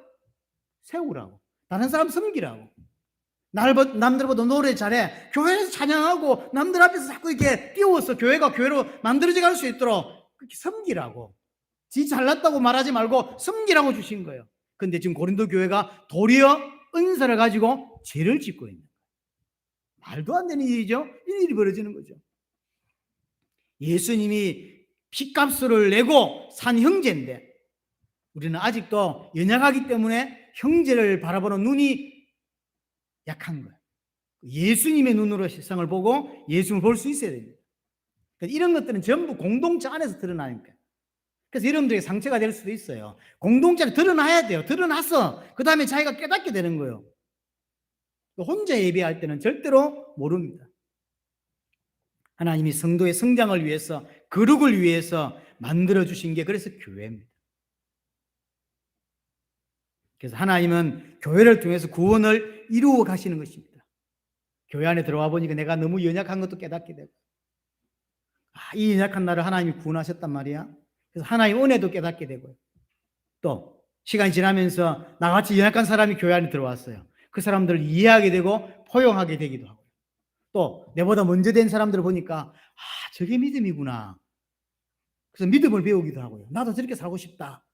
세우라고. 다른 사람 섬기라고. 남들보다 노래 잘해. 교회에서 찬양하고 남들 앞에서 자꾸 이렇게 띄워서 교회가 교회로 만들어져 갈 수 있도록 그렇게 섬기라고. 지 잘났다고 말하지 말고 섬기라고 주신 거예요. 근데 지금 고린도 교회가 도리어 은사를 가지고 죄를 짓고 있는 거예요. 말도 안 되는 일이죠. 이 일이 벌어지는 거죠. 예수님이 피값을 내고 산 형제인데 우리는 아직도 연약하기 때문에 형제를 바라보는 눈이 약한 거예요. 예수님의 눈으로 세상을 보고 예수님을 볼 수 있어야 됩니다. 이런 것들은 전부 공동체 안에서 드러나니까. 그래서 여러분들에게 상처가 될 수도 있어요. 공동체를 드러나야 돼요. 드러나서 그 다음에 자기가 깨닫게 되는 거예요. 혼자 예배할 때는 절대로 모릅니다. 하나님이 성도의 성장을 위해서, 거룩을 위해서 만들어주신 게 그래서 교회입니다. 그래서 하나님은 교회를 통해서 구원을 이루어 가시는 것입니다. 교회 안에 들어와 보니까 내가 너무 연약한 것도 깨닫게 되고, 이 연약한 나를 하나님이 구원하셨단 말이야. 그래서 하나님 은혜도 깨닫게 되고요. 또 시간이 지나면서 나같이 연약한 사람이 교회 안에 들어왔어요. 그 사람들을 이해하게 되고 포용하게 되기도 하고, 또 내보다 먼저 된 사람들을 보니까 저게 믿음이구나. 그래서 믿음을 배우기도 하고요. 나도 저렇게 살고 싶다.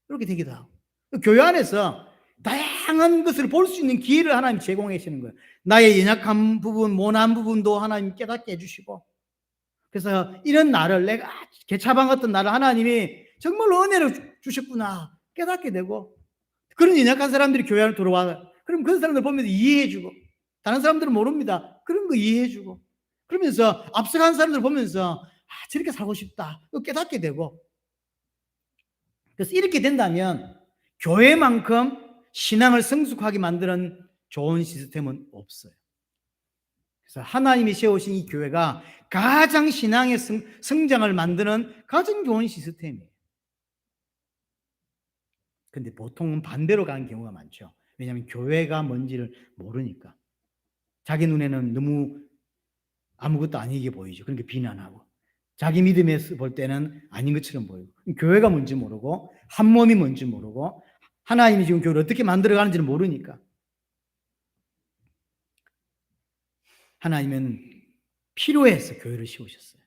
이렇게 되기도 하고. 교회 안에서 다양한 것을 볼 수 있는 기회를 하나님 제공해 주시는 거예요. 나의 연약한 부분, 모난 부분도 하나님 깨닫게 해주시고. 그래서 이런 나를, 내가 개차방 같은 나를 하나님이 정말로 은혜를 주셨구나 깨닫게 되고, 그런 연약한 사람들이 교회 안에 들어와, 그럼 그런 사람들 보면서 이해해주고, 다른 사람들은 모릅니다. 그런 거 이해해주고, 그러면서 앞서간 사람들 보면서 저렇게 살고 싶다 깨닫게 되고. 그래서 이렇게 된다면 교회만큼 신앙을 성숙하게 만드는 좋은 시스템은 없어요. 그래서 하나님이 세우신 이 교회가 가장 신앙의 성장을 만드는 가장 좋은 시스템이에요. 근데 보통은 반대로 가는 경우가 많죠. 왜냐하면 교회가 뭔지를 모르니까. 자기 눈에는 너무 아무것도 아니게 보이죠. 그러니까 비난하고. 자기 믿음에서 볼 때는 아닌 것처럼 보이고. 교회가 뭔지 모르고, 한 몸이 뭔지 모르고, 하나님이 지금 교회를 어떻게 만들어가는지를 모르니까. 하나님은 필요해서 교회를 세우셨어요.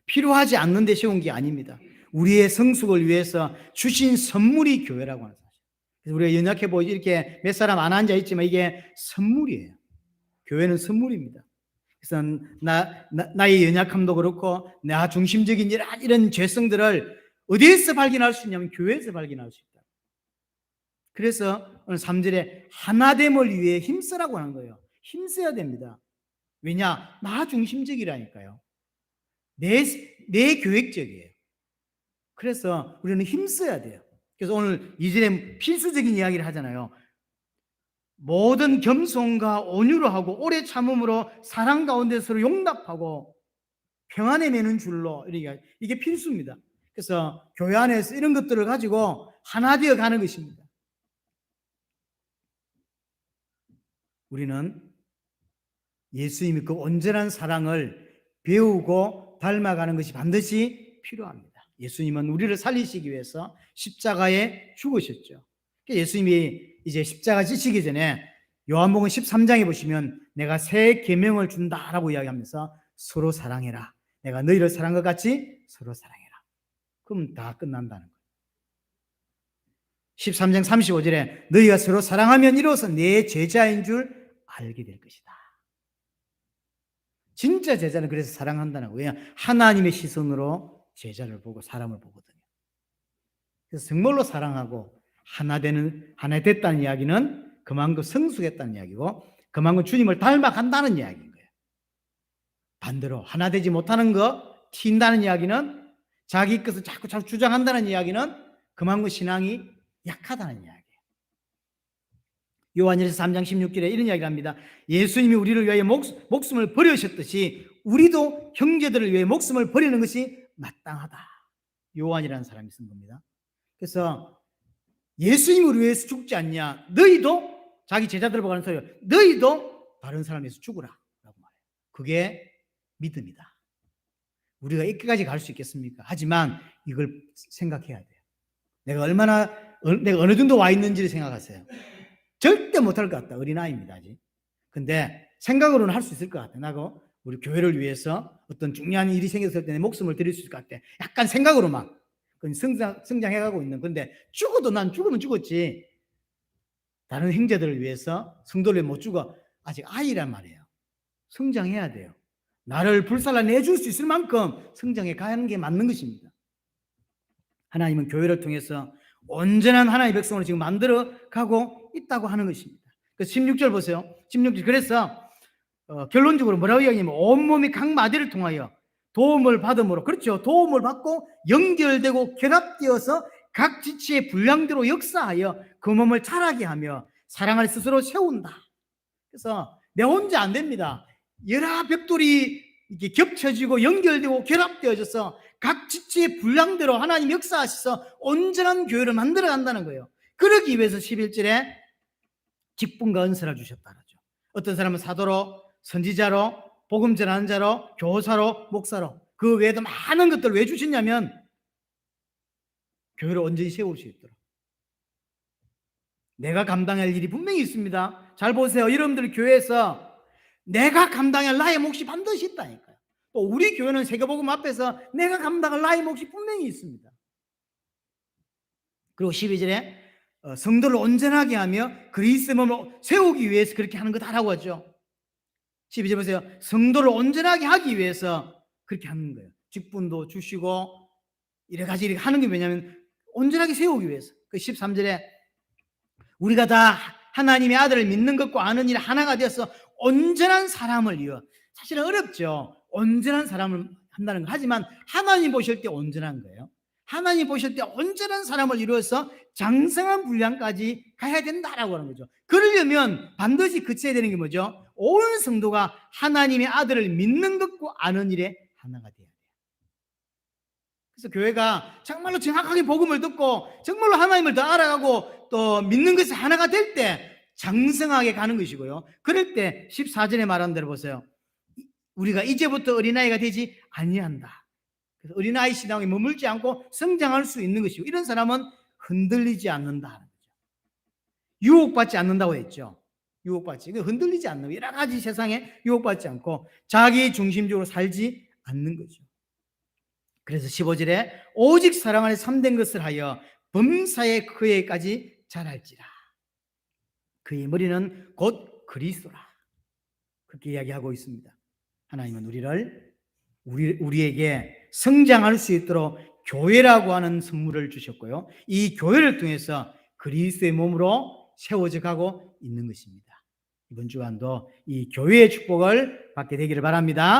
필요하지 않는데 세운 게 아닙니다. 우리의 성숙을 위해서 주신 선물이 교회라고 하는 사실. 그래서 우리가 연약해 보이지 이렇게 몇 사람 안 앉아 있지만 이게 선물이에요. 교회는 선물입니다. 그래서 나의 연약함도 그렇고 나 중심적인 이런 죄성들을 어디에서 발견할 수 있냐면 교회에서 발견할 수 있다. 그래서 오늘 3절에 하나됨을 위해 힘쓰라고 하는 거예요. 힘써야 됩니다. 왜냐? 나 중심적이라니까요. 내 계획적이에요. 그래서 우리는 힘써야 돼요. 그래서 오늘 2절에 필수적인 이야기를 하잖아요. 모든 겸손과 온유로 하고 오래 참음으로 사랑 가운데 서로 용납하고 평안에 매는 줄로, 이게 필수입니다. 그래서 교회 안에서 이런 것들을 가지고 하나 되어 가는 것입니다. 우리는 예수님의 그 온전한 사랑을 배우고 닮아가는 것이 반드시 필요합니다. 예수님은 우리를 살리시기 위해서 십자가에 죽으셨죠. 예수님이 이제 십자가 지시기 전에 요한복음 13장에 보시면 내가 새 계명을 준다라고 이야기하면서 서로 사랑해라. 내가 너희를 사랑한 것 같이 서로 사랑해라. 그럼 다 끝난다는 거예요. 13장 35절에 너희가 서로 사랑하면 이로써 내 제자인 줄 알게 될 것이다. 진짜 제자는 그래서 사랑한다는 거예요. 하나님의 시선으로 제자를 보고 사람을 보거든요. 그래서 정말로 사랑하고 하나 됐다는 이야기는 그만큼 성숙했다는 이야기고 그만큼 주님을 닮아간다는 이야기인 거예요. 반대로 하나 되지 못하는 거 튄다는 이야기는 자기 것을 자꾸 주장한다는 이야기는 그만큼 신앙이 약하다는 이야기예요. 요한일서 3장 16절에 이런 이야기를 합니다. 예수님이 우리를 위하여 목숨을 버리셨듯이 우리도 형제들을 위해 목숨을 버리는 것이 마땅하다. 요한이라는 사람이 쓴 겁니다. 그래서 예수님이 우리 위해서 죽지 않냐? 너희도, 자기 제자들을 보고 하는 소리예요. 너희도 다른 사람 위해서 죽으라 라고 말해요. 그게 믿음이다. 우리가 이렇게까지 갈 수 있겠습니까? 하지만 이걸 생각해야 돼요. 내가 어느 정도 와 있는지를 생각하세요. 절대 못할 것 같다. 어린아이입니다, 아직. 근데 생각으로는 할 수 있을 것 같아. 나도 우리 교회를 위해서 어떤 중요한 일이 생겼을 때 내 목숨을 드릴 수 있을 것 같아. 약간 생각으로만. 성장해가고 있는. 근데 죽어도 난 죽으면 죽었지. 다른 형제들을 위해서 성도를 못 죽어. 아직 아이란 말이에요. 성장해야 돼요. 나를 불살라내줄 수 있을 만큼 성장해 가는 게 맞는 것입니다. 하나님은 교회를 통해서 온전한 하나님의 백성으로 지금 만들어가고 있다고 하는 것입니다. 16절 보세요. 16절. 그래서 결론적으로 뭐라고 이야기하냐면 온몸이 각 마디를 통하여 도움을 받음으로, 그렇죠, 도움을 받고 연결되고 결합되어서 각 지체의 분량대로 역사하여 그 몸을 자라게 하며 사랑을 스스로 세운다. 그래서 내 혼자 안 됩니다. 여러 벽돌이 이렇게 겹쳐지고 연결되고 결합되어져서 각 지체의 분량대로 하나님 역사하셔서 온전한 교회를 만들어 간다는 거예요. 그러기 위해서 11절에 직분과 은사를 주셨다 그러죠. 어떤 사람은 사도로, 선지자로, 복음 전하는 자로, 교사로, 목사로, 그 외에도 많은 것들을 왜 주셨냐면 교회를 온전히 세울 수 있도록. 내가 감당할 일이 분명히 있습니다. 잘 보세요. 여러분들 교회에서 내가 감당할 나의 몫이 반드시 있다니까요. 또 우리 교회는 세계복음 앞에서 내가 감당할 나의 몫이 분명히 있습니다. 그리고 12절에 성도를 온전하게 하며 그리스도의 몸을 세우기 위해서 그렇게 하는 거다라고 하죠. 12절 보세요. 성도를 온전하게 하기 위해서 그렇게 하는 거예요. 직분도 주시고 여러 가지 이렇게 하는 게 왜냐하면 온전하게 세우기 위해서. 그 13절에 우리가 다 하나님의 아들을 믿는 것과 아는 일 하나가 되어서 온전한 사람을 이어. 사실은 어렵죠. 온전한 사람을 한다는 거. 하지만 하나님 보실 때 온전한 거예요. 하나님 보실 때 온전한 사람을 이루어서 장성한 분량까지 가야 된다라고 하는 거죠. 그러려면 반드시 그쳐야 되는 게 뭐죠? 온 성도가 하나님의 아들을 믿는 것과 아는 일에 하나가 돼야 돼요. 그래서 교회가 정말로 정확하게 복음을 듣고 정말로 하나님을 더 알아가고 또 믿는 것이 하나가 될 때 장성하게 가는 것이고요. 그럴 때 14절에 말한 대로 보세요. 우리가 이제부터 어린아이가 되지 아니한다. 그래서 어린아이 신앙에 머물지 않고 성장할 수 있는 것이고, 이런 사람은 흔들리지 않는다는 거죠. 유혹받지 않는다고 했죠. 유혹받지, 흔들리지 않는, 여러 가지 세상에 유혹받지 않고 자기 중심적으로 살지 않는 거죠. 그래서 15절에 오직 사랑 안에 참된 것을 하여 범사의 그에까지 자랄지라. 그의 머리는 곧 그리스도라. 그렇게 이야기하고 있습니다. 하나님은 우리에게 성장할 수 있도록 교회라고 하는 선물을 주셨고요. 이 교회를 통해서 그리스도의 몸으로 세워져 가고 있는 것입니다. 이번 주간도 이 교회의 축복을 받게 되기를 바랍니다.